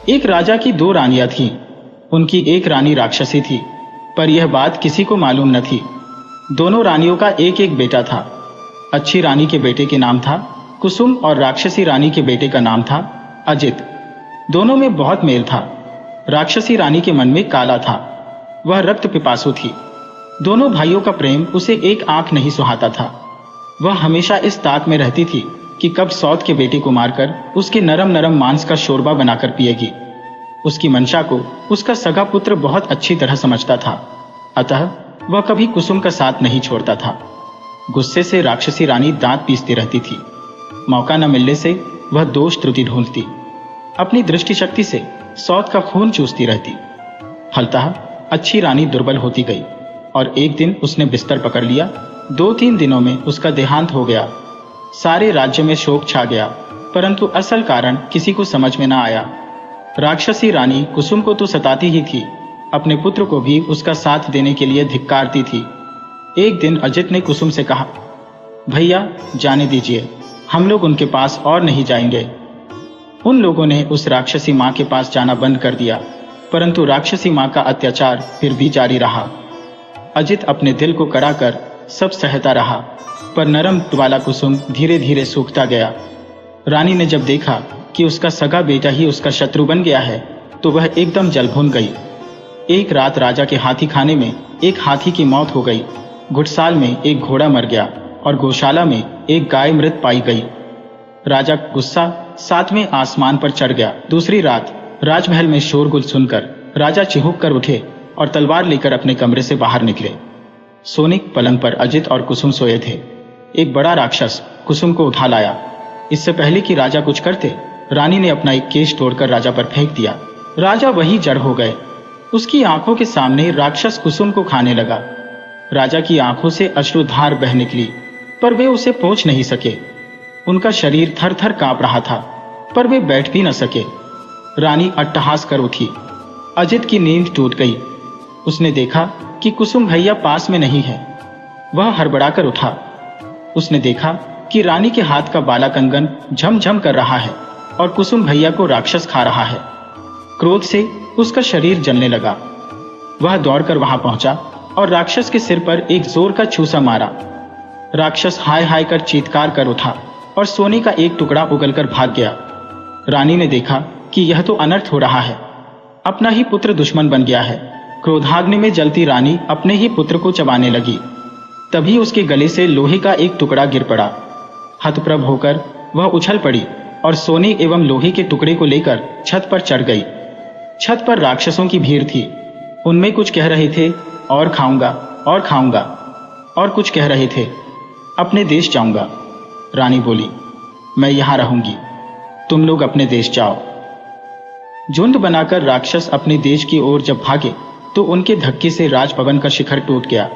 एक राजा की 2 रानियां थीं। उनकी एक रानी राक्षसी थी, पर यह बात किसी को मालूम न थी। दोनों रानियों का एक एक बेटा था। अच्छी रानी के बेटे के नाम था कुसुम और राक्षसी रानी के बेटे का नाम था अजित। दोनों में बहुत मेल था। राक्षसी रानी के मन में काला था, वह रक्त पिपासु थी। दोनों भाइयों का प्रेम उसे एक आंख नहीं सुहाता था। वह हमेशा इस ताक में रहती थी कि कब सौत के बेटे को मारकर उसके नरम नरम मांस का शोरबा बनाकर पिएगी। उसकी मंशा को उसका सगा पुत्र बहुत अच्छी तरह समझता था, अतः वह कभी कुसुम का साथ नहीं छोड़ता था। गुस्से से राक्षसी रानी दांत पीसती रहती थी। मौका न मिलने से वह दोष त्रुटि ढूंढती, अपनी दृष्टि शक्ति से सौत का खून चूसती रहती। फलतः अच्छी रानी दुर्बल होती गई और एक दिन उसने बिस्तर पकड़ लिया। 2-3 दिनों में उसका देहांत हो गया। सारे राज्य में शोक छा गया, परंतु असल कारण किसी को समझ में न आया। राक्षसी रानी कुसुम को तो सताती ही थी, अपने पुत्र को भी उसका साथ देने के लिए धिक्कारती थी। एक दिन अजित ने कुसुम से कहा, भैया जाने दीजिए, हम लोग उनके पास और नहीं जाएंगे। उन लोगों ने उस राक्षसी माँ के पास जाना बंद कर दिया, परंतु राक्षसी माँ का अत्याचार फिर भी जारी रहा। अजित अपने दिल को कड़ा कर सब सहता रहा, पर नरम वाला कुसुम धीरे धीरे सूखता गया। रानी ने जब देखा कि उसका सगा बेटा ही उसका शत्रु बन गया है, तो वह एकदम जल भून गई। एक रात राजा के हाथी खाने में एक हाथी की मौत हो गई, घुड़साल में एक घोड़ा मर गया और गौशाला में एक गाय मृत पाई गई। राजा गुस्सा 7वें आसमान पर चढ़ गया। दूसरी रात राजमहल में शोरगुल सुनकर राजा चिहुक कर उठे और तलवार लेकर अपने कमरे से बाहर निकले। सोने के पलंग पर अजित और कुसुम सोए थे। एक बड़ा राक्षस कुसुम को उठा लाया। इससे पहले कि राजा कुछ करते, रानी ने अपना एक केश तोड़कर राजा पर फेंक दिया। राजा वहीं जड़ हो गए। उसकी आंखों के सामने राक्षस कुसुम को खाने लगा। राजा की आंखों से अश्रुधार बह निकली, पर वे उसे पहुंच नहीं सके। उनका शरीर थर थर कांप रहा था, पर वे बैठ भी न सके। रानी अट्टहास कर उठी। अजित की नींद टूट गई। उसने देखा कि कुसुम भैया पास में नहीं है। वह हड़बड़ाकर उठा। उसने देखा कि रानी के हाथ का बाला कंगन झमझम कर रहा है और कुसुम भैया को राक्षस खा रहा है। क्रोध से उसका शरीर जलने लगा। वह दौड़कर वहां पहुंचा और राक्षस के सिर पर एक जोर का छूसा मारा। राक्षस हाय हाय कर चीत्कार कर उठा और सोने का एक टुकड़ा उगलकर भाग गया। रानी ने देखा कि यह तो अनर्थ हो रहा है, अपना ही पुत्र दुश्मन बन गया है। क्रोधाग्नि में जलती रानी अपने ही पुत्र को चबाने लगी। तभी उसके गले से लोहे का एक टुकड़ा गिर पड़ा। हतप्रभ होकर वह उछल पड़ी और सोने एवं लोहे के टुकड़े को लेकर छत पर चढ़ गई। छत पर राक्षसों की भीड़ थी। उनमें कुछ कह रहे थे और खाऊंगा और खाऊंगा, और कुछ कह रहे थे अपने देश जाऊंगा। रानी बोली, मैं यहां रहूंगी, तुम लोग अपने देश जाओ। झुंड बनाकर राक्षस अपने देश की ओर जब भागे तो उनके धक्के से राजभवन का शिखर टूट गया।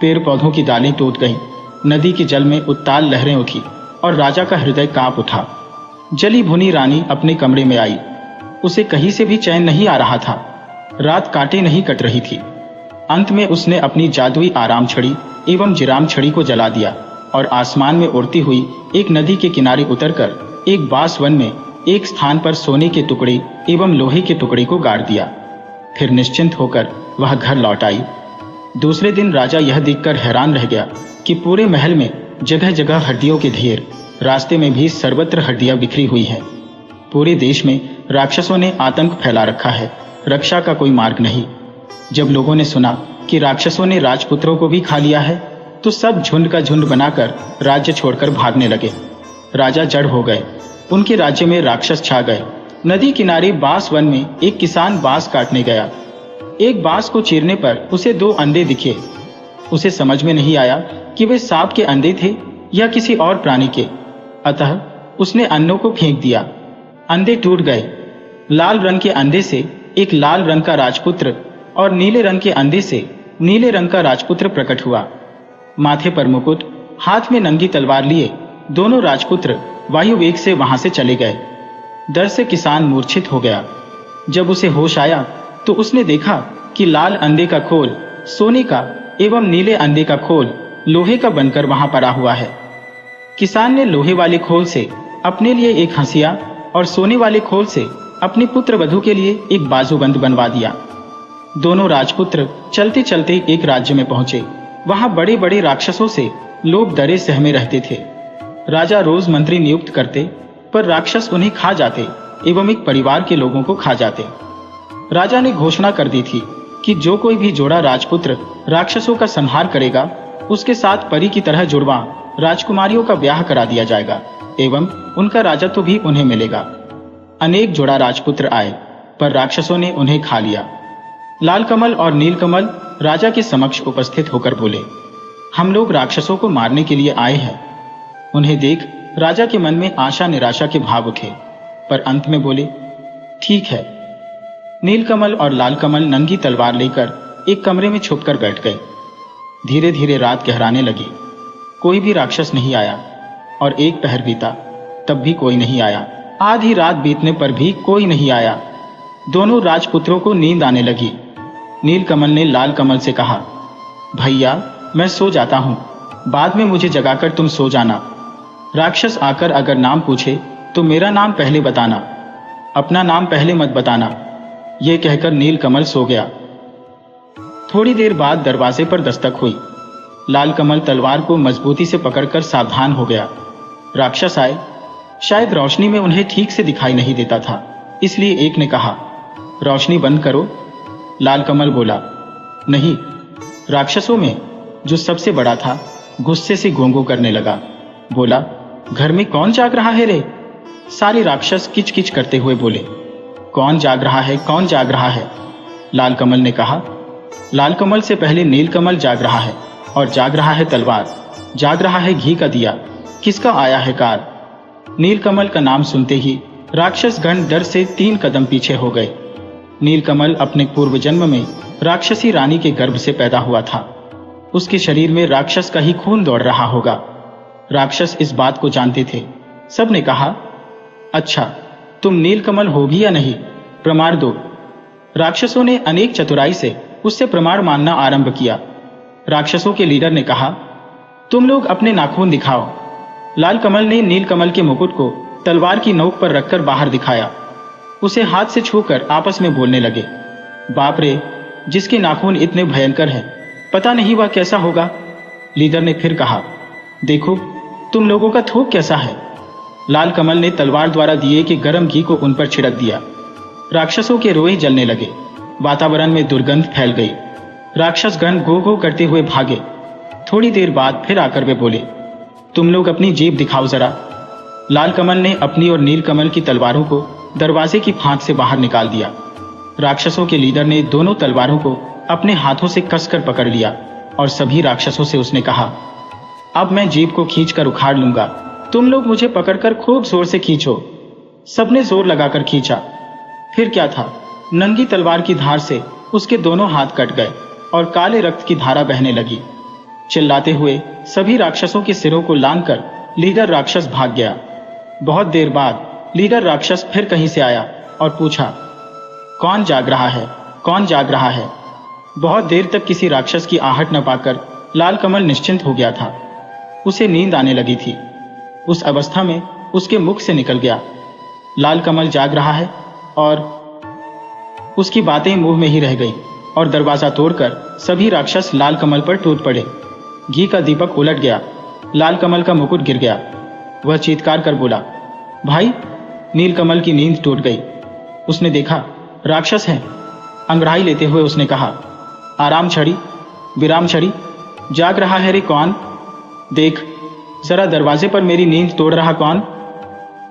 पेड़ पौधों की डालें टूट गईं, नदी के जल में उत्ताल लहरें उठी और राजा का हृदय कांप उठा। जली भुनी रानी अपने कमरे में आई। उसे कहीं से भी चैन नहीं आ रहा था। रात काटे नहीं कट रही थी। अंत में उसने अपनी जादुई आराम छड़ी एवं जिराम छड़ी को जला दिया और आसमान में उड़ती हुई एक नदी के किनारे उतरकर एक बांस वन में एक स्थान पर सोने के टुकड़े एवं लोहे के टुकड़े को गाड़ दिया। फिर निश्चिंत होकर वह घर लौट आई। दूसरे दिन राजा यह देखकर हैरान रह गया कि पूरे महल में जगह जगह हड्डियों के ढेर, रास्ते में भी सर्वत्र हड्डियां बिखरी हुई हैं। पूरे देश में राक्षसों ने आतंक फैला रखा है, रक्षा का कोई मार्ग नहीं। जब लोगों ने सुना कि राक्षसों ने राजपुत्रों को भी खा लिया है, तो सब झुंड का झुंड बनाकर राज्य छोड़कर भागने लगे। राजा जड़ हो गए। उनके राज्य में राक्षस छा गए। नदी किनारे बांस वन में एक किसान बांस काटने गया। एक बांस को चीरने पर उसे 2 अंडे दिखे। उसे समझ में नहीं आया कि वे सांप के अंडे थे या किसी और प्राणी के, अतः उसने अंडों को फेंक दिया। अंडे टूट गए। लाल रंग के अंडे से एक लाल रंग का राजपुत्र और नीले रंग के अंडे से नीले रंग का राजपुत्र प्रकट हुआ। माथे पर मुकुट, हाथ में नंगी तलवार लिए दोनों राजपुत्र वायु वेग से वहां से चले गए। डर से किसान मूर्छित हो गया। जब उसे होश आया तो उसने देखा कि लाल अंडे का खोल सोने का एवं नीले अंडे का खोल लोहे का बनकर वहां पड़ा हुआ है। किसान ने लोहे वाले खोल से अपने लिए एक हंसिया और सोने वाले खोल से अपनी पुत्र वधू के लिए एक बाजूबंद बनवा दिया। दोनों राजपुत्र चलते चलते एक राज्य में पहुंचे। वहां बड़े बड़े राक्षसों से लोग डरे सहमे रहते थे। राजा रोज मंत्री नियुक्त करते, पर राक्षस उन्हें खा जाते एवं एक परिवार के लोगों को खा जाते। राजा ने घोषणा कर दी थी कि जो कोई भी जोड़ा राजपुत्र राक्षसों का संहार करेगा, उसके साथ परी की तरह जुड़वा राजकुमारियों का ब्याह करा दिया जाएगा एवं उनका राजत्व भी उन्हें मिलेगा। अनेक जोड़ा राजपुत्र आए, पर राक्षसों ने उन्हें खा लिया। लाल कमल और नील कमल राजा के समक्ष उपस्थित होकर बोले, हम लोग राक्षसों को मारने के लिए आए हैं। उन्हें देख राजा के मन में आशा निराशा के भाव उठे, पर अंत में बोले, ठीक है। नीलकमल और लाल कमल नंगी तलवार लेकर एक कमरे में छुपकर बैठ गए। धीरे धीरे रात गहराने लगी। कोई भी राक्षस नहीं आया और एक पहर बीता, तब भी कोई नहीं आया। आधी रात बीतने पर भी कोई नहीं आया। दोनों राजपुत्रों को नींद आने लगी। नीलकमल ने लाल कमल से कहा, भैया मैं सो जाता हूं, बाद में मुझे जगाकर तुम सो जाना। राक्षस आकर अगर नाम पूछे तो मेरा नाम पहले बताना, अपना नाम पहले मत बताना। यह कहकर नीलकमल सो गया। थोड़ी देर बाद दरवाजे पर दस्तक हुई। लाल कमल तलवार को मजबूती से पकड़कर सावधान हो गया। राक्षस आए। शायद रोशनी में उन्हें ठीक से दिखाई नहीं देता था, इसलिए एक ने कहा, रोशनी बंद करो। लाल कमल बोला, नहीं। राक्षसों में जो सबसे बड़ा था गुस्से से गोंगो करने लगा। बोला, घर में कौन जाग रहा है रे? सारे राक्षस किच किच करते हुए बोले, कौन जाग रहा है, कौन जाग रहा है? लाल कमल ने कहा, लाल कमल से पहले नीलकमल जाग रहा है, और जाग रहा है तलवार, जाग रहा है घी का दिया, किसका आया है कार? नीलकमल का नाम सुनते ही राक्षस गण डर से 3 कदम पीछे हो गए। नीलकमल अपने पूर्व जन्म में राक्षसी रानी के गर्भ से पैदा हुआ था। उसके शरीर में राक्षस का ही खून दौड़ रहा होगा। राक्षस इस बात को जानते थे। सबने कहा, अच्छा तुम नीलकमल हो भी या नहीं, प्रमाण दो। राक्षसों ने अनेक चतुराई से उससे प्रमाण मानना आरंभ किया। राक्षसों के लीडर ने कहा, तुम लोग अपने नाखून दिखाओ। लाल कमल ने नीलकमल के मुकुट को तलवार की नोक पर रखकर बाहर दिखाया। उसे हाथ से छूकर आपस में बोलने लगे, बाप रे, जिसके नाखून इतने भयंकर हैं, पता नहीं वह कैसा होगा। लीडर ने फिर कहा, देखो तुम लोगों का थूक कैसा है। लाल कमल ने तलवार द्वारा दिए कि गर्म घी को उन पर छिड़क दिया। राक्षसों के रोए जलने लगे। वातावरण में दुर्गंध फैल गई। राक्षस गण गो गो करते हुए भागे। थोड़ी देर बाद फिर आकर वे बोले, तुम लोग अपनी जीभ दिखाओ जरा। लाल कमल ने अपनी और नील कमल की तलवारों को दरवाजे की फांक से बाहर निकाल दिया। राक्षसों के लीडर ने दोनों तलवारों को अपने हाथों से कसकर पकड़ लिया और सभी राक्षसों से उसने कहा, अब मैं जीभ को खींचकर उखाड़ लूंगा, तुम लोग मुझे पकड़कर खूब जोर से खींचो। सबने जोर लगाकर खींचा। फिर क्या था, नंगी तलवार की धार से उसके दोनों हाथ कट गए और काले रक्त की धारा बहने लगी। चिल्लाते हुए सभी राक्षसों के सिरों को लांघकर लीडर राक्षस भाग गया। बहुत देर बाद लीडर राक्षस फिर कहीं से आया और पूछा, कौन जाग रहा है, कौन जाग रहा है? बहुत देर तक किसी राक्षस की आहट न पाकर लाल कमल निश्चिंत हो गया था। उसे नींद आने लगी थी। उस अवस्था में उसके मुख से निकल गया, लाल कमल जाग रहा है, और उसकी बातें मुंह में ही रह गई और दरवाजा तोड़कर सभी राक्षस लाल कमल पर टूट पड़े। घी का दीपक उलट गया। लाल कमल का मुकुट गिर गया। वह चीत्कार कर बोला, भाई, नीलकमल की नींद टूट गई। उसने देखा राक्षस है। अंगड़ाई लेते हुए उसने कहा, आराम छड़ी, विराम छड़ी, जाग रहा है रे कौन? देख जरा दरवाजे पर मेरी नींद तोड़ रहा कौन?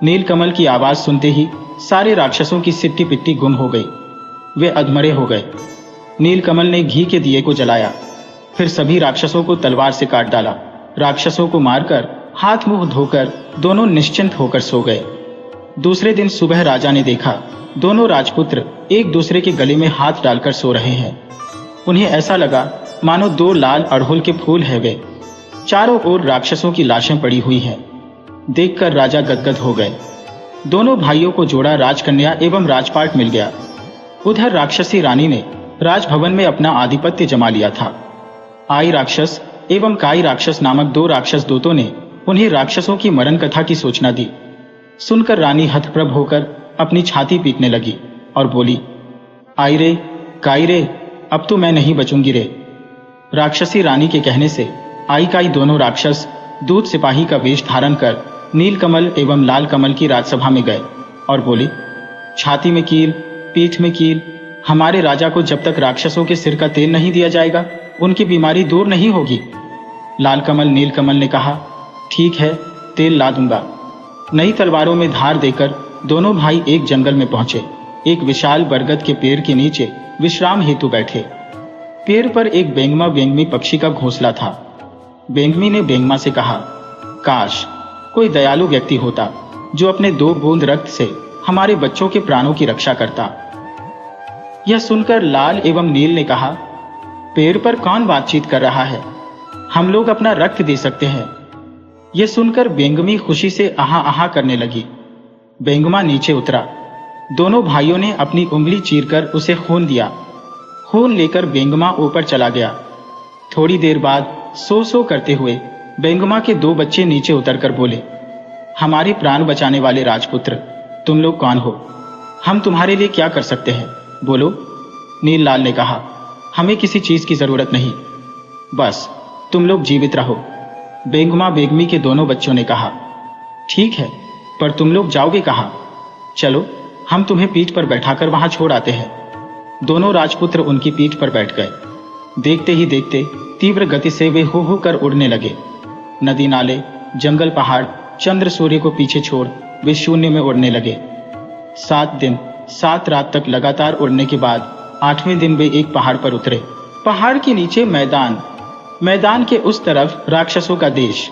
नीलकमल की आवाज सुनते ही सारे राक्षसों की सिट्टी पिट्टी गुम हो गई। वे अधमरे हो गए। नीलकमल ने घी के दिए को जलाया, फिर सभी राक्षसों को तलवार से काट डाला। राक्षसों को मारकर हाथ मुंह धोकर दोनों निश्चिंत होकर सो गए। दूसरे दिन सुबह राजा ने देखा दोनों राजपुत्र एक दूसरे के गले में हाथ डालकर सो रहे हैं। उन्हें ऐसा लगा मानो 2 लाल अड़हुल के फूल है वे। चारों ओर राक्षसों की लाशें पड़ी हुई हैं। देखकर राजा गदगद हो गए। दोनों भाइयों को जोड़ा राजकन्या एवं राजपाट मिल गया। उधर राक्षसी रानी ने राजभवन में अपना आधिपत्य जमा लिया था। आई राक्षस एवं काई राक्षस नामक 2 राक्षस दूतों ने उन्हें राक्षसों की मरण कथा की सूचना दी। सुनकर रानी हतप्रभ होकर अपनी छाती पीटने लगी और बोली, आई रे, काई रे, अब तो मैं नहीं बचूंगी रे। राक्षसी रानी के कहने से आई काई दोनों राक्षस दूत सिपाही का वेश धारण कर नीलकमल एवं लाल कमल की राजसभा में गए और बोले, छाती में कील, पीठ में कील, हमारे राजा को जब तक राक्षसों के सिर का तेल नहीं दिया जाएगा उनकी बीमारी दूर नहीं होगी। लाल कमल नीलकमल ने कहा, ठीक है, तेल ला दूंगा। नई तलवारों में धार देकर दोनों भाई एक जंगल में पहुंचे। एक विशाल बरगद के पेड़ के नीचे विश्राम हेतु बैठे। पेड़ पर एक बेंगमा बेंगमी पक्षी का घोंसला था। बेंगमी ने बेंगमा से कहा, काश कोई दयालु व्यक्ति होता जो अपने 2 बूंद रक्त से हमारे बच्चों के प्राणों की रक्षा करता। यह सुनकर लाल एवं नील ने कहा, पेड़ पर कौन बातचीत कर रहा है, हम लोग अपना रक्त दे सकते हैं। यह सुनकर बेंगमी खुशी से आहा आहा करने लगी। बेंगमा नीचे उतरा। दोनों भाइयों ने अपनी उंगली चीरकर उसे खून दिया। खून लेकर बेंगमा ऊपर चला गया। थोड़ी देर बाद सो सो करते हुए बेंगमा के 2 बच्चे नीचे उतरकर बोले, हमारे प्राण बचाने वाले राजपुत्र, तुम लोग कौन हो? हम तुम्हारे लिए क्या कर सकते हैं, बोलो। नील लाल ने कहा, हमें किसी चीज की जरूरत नहीं, बस तुम लोग जीवित रहो। बेंगमा बेगमी के दोनों बच्चों ने कहा, ठीक है, पर तुम लोग जाओगे कहाँ? चलो हम तुम्हें पीठ पर बैठाकर वहां छोड़ आते हैं। दोनों राजपुत्र उनकी पीठ पर बैठ गए। देखते ही देखते तीव्र गति से वे हो हो कर उड़ने लगे। नदी नाले, जंगल, पहाड़, चंद्र सूर्य को पीछे छोड़ वे शून्य में उड़ने लगे। 7 दिन 7 रात तक लगातार उड़ने के बाद 8वें दिन वे एक पहाड़ पर उतरे। पहाड़ के नीचे मैदान, मैदान के उस तरफ राक्षसों का देश।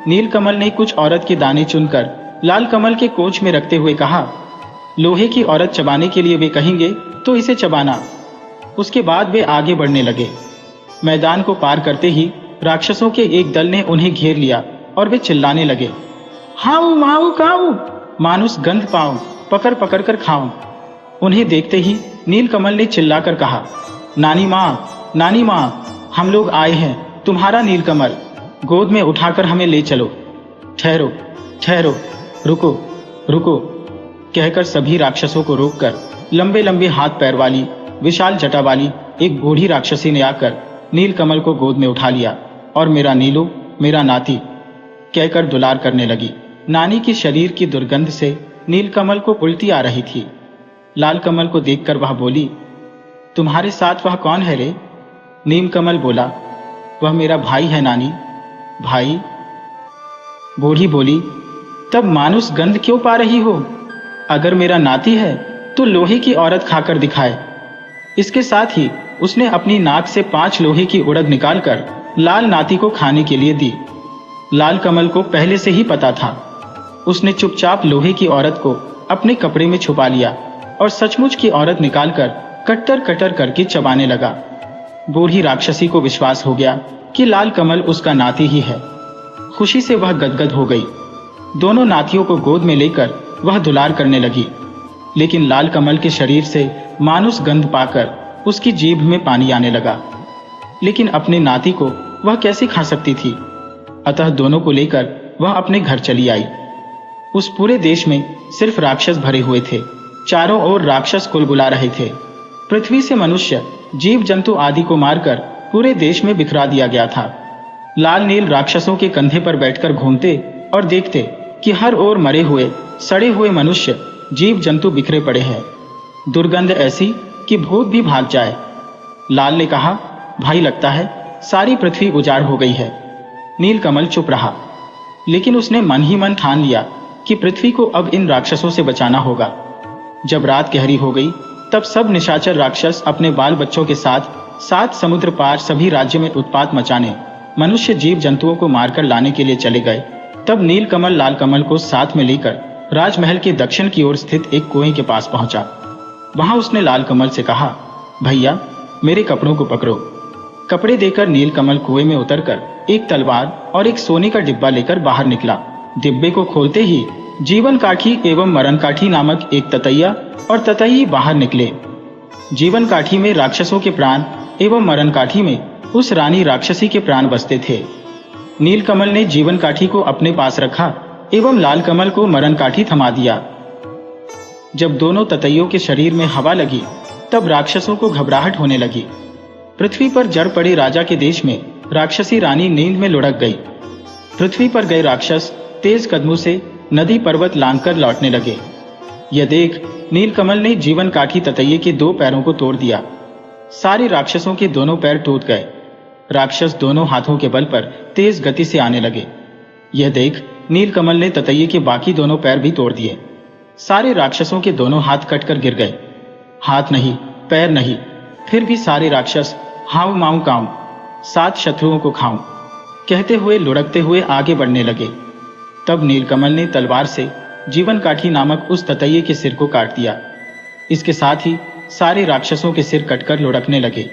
नीलकमल ने कुछ औरत के दाने चुनकर लाल कमल के कोच में रखते हुए कहा, लोहे की औरत चबाने के लिए वे कहेंगे तो इसे चबाना। उसके बाद वे आगे बढ़ने लगे। मैदान को पार करते ही राक्षसों के एक दल ने उन्हें घेर लिया और वे चिल्लाने लगे, हाउ माऊ काऊ, मानुस गंध पाऊं, पकड़ पकड़ कर खाऊं। उन्हें देखते ही नीलकमल ने चिल्लाकर कहा, नानी माँ, नानी माँ, हम लोग आए हैं, तुम्हारा नीलकमल, गोद में उठाकर हमें ले चलो। ठहरो ठहरो, रुको रुको, कहकर सभी राक्षसों को रोककर लंबे लंबे हाथ पैर वाली विशाल जटा वाली एक बूढ़ी राक्षसी ने आकर नीलकमल को गोद में उठा लिया और मेरा नीलू, मेरा नाती कहकर दुलार करने लगी। नानी की शरीर की दुर्गंध से नीलकमल को उल्टी आ रही थी। लाल कमल को देखकर वह बोली, तुम्हारे साथ वह कौन है रे? नीलकमल बोला, वह मेरा भाई है नानी। भाई? बूढ़ी बोली, तब मानुस गंध क्यों पा रही हो? अगर मेरा नाती है तो लोहे की औरत खाकर दिखाए। इसके साथ ही उसने अपनी नाक से 5 लोहे की उड़द निकालकर लाल नाती को खाने के लिए दी। लाल कमल को पहले से ही पता था। उसने चुपचाप लोहे की औरत को अपने कपड़े में छुपा लिया और सचमुच की औरत निकालकर कट्टर कट्टर करके चबाने लगा। बूढ़ी राक्षसी को विश्वास हो गया कि लाल कमल उसका नाती ही है। खुशी से वह गदगद हो गई। दोनों नातियों को गोद में लेकर वह दुलार करने लगी, लेकिन लाल कमल के शरीर से मानुस गंध पाकर उसकी जीभ में पानी आने लगा। लेकिन अपने नाती को वह कैसे खा सकती थी? अतः दोनों को लेकर वह अपने घर चली आई। उस पूरे देश में सिर्फ राक्षस भरे हुए थे। चारों ओर राक्षस कुलबुला रहे थे। पृथ्वी से मनुष्य, जीव जंतु आदि को मारकर पूरे देश में बिखरा दिया गया था। लाल नील राक्षसों के कंधे पर बैठकर घूमते और देखते कि हर ओर मरे हुए, सड़े हुए मनुष्य, जीव जंतु बिखरे पड़े हैं। दुर्गंध ऐसी कि भूत भी भाग जाए। लाल ने कहा, भाई लगता है सारी पृथ्वी उजाड़ हो गई है। नीलकमल चुप रहा, लेकिन उसने मन ही मन ठान लिया कि पृथ्वी को अब इन राक्षसों से बचाना होगा। जब रात गहरी हो गई तब सब निशाचर राक्षस अपने बाल बच्चों के साथ 7 समुद्र पार सभी राज्य में उत्पात मचाने, मनुष्य जीव जंतुओं को मारकर लाने के लिए चले गए। तब नीलकमल लाल कमल को साथ में लेकर राजमहल के दक्षिण की ओर स्थित एक कुएं के पास पहुंचा। वहां उसने लाल कमल से कहा, भैया मेरे कपड़ों को पकड़ो। कपड़े देकर नीलकमल कुएं में उतरकर एक तलवार और एक सोने का डिब्बा लेकर बाहर निकला। डिब्बे को खोलते ही जीवन काठी एवं मरण काठी नामक एक ततैया और ततैई बाहर निकले। जीवन काठी में राक्षसों के प्राण एवं मरण काठी में उस रानी राक्षसी के प्राण बसते थे। नीलकमल ने जीवन काठी को अपने पास रखा एवं लाल कमल को मरण काठी थमा दिया। जब दोनों ततैयों के शरीर में हवा लगी तब राक्षसों को घबराहट होने लगी। पृथ्वी पर जड़ पड़े राजा के देश में राक्षसी रानी नींद में लुढ़क गई। पृथ्वी पर गए राक्षस तेज कदमों से नदी पर्वत लांघकर लौटने लगे। यह देख नीलकमल ने जीवन काठी ततैये के 2 पैरों को तोड़ दिया। सारे राक्षसों के दोनों पैर टूट गए। राक्षस दोनों हाथों के बल पर तेज गति से आने लगे। यह देख नीलकमल ने ततैये के बाकी दोनों पैर भी तोड़ दिए। सारे राक्षसों के दोनों हाथ कटकर गिर गए। हाथ नहीं, पैर नहीं, फिर भी सारे राक्षस हाउ माऊ काऊ, 7 शत्रुओं को खाऊं कहते हुए लुढ़कते हुए आगे बढ़ने लगे। तब नीलकमल ने तलवार से जीवन काठी नामक उस ततैये के सिर को काट दिया। इसके साथ ही सारे राक्षसों के सिर कटकर लुढ़कने लगे।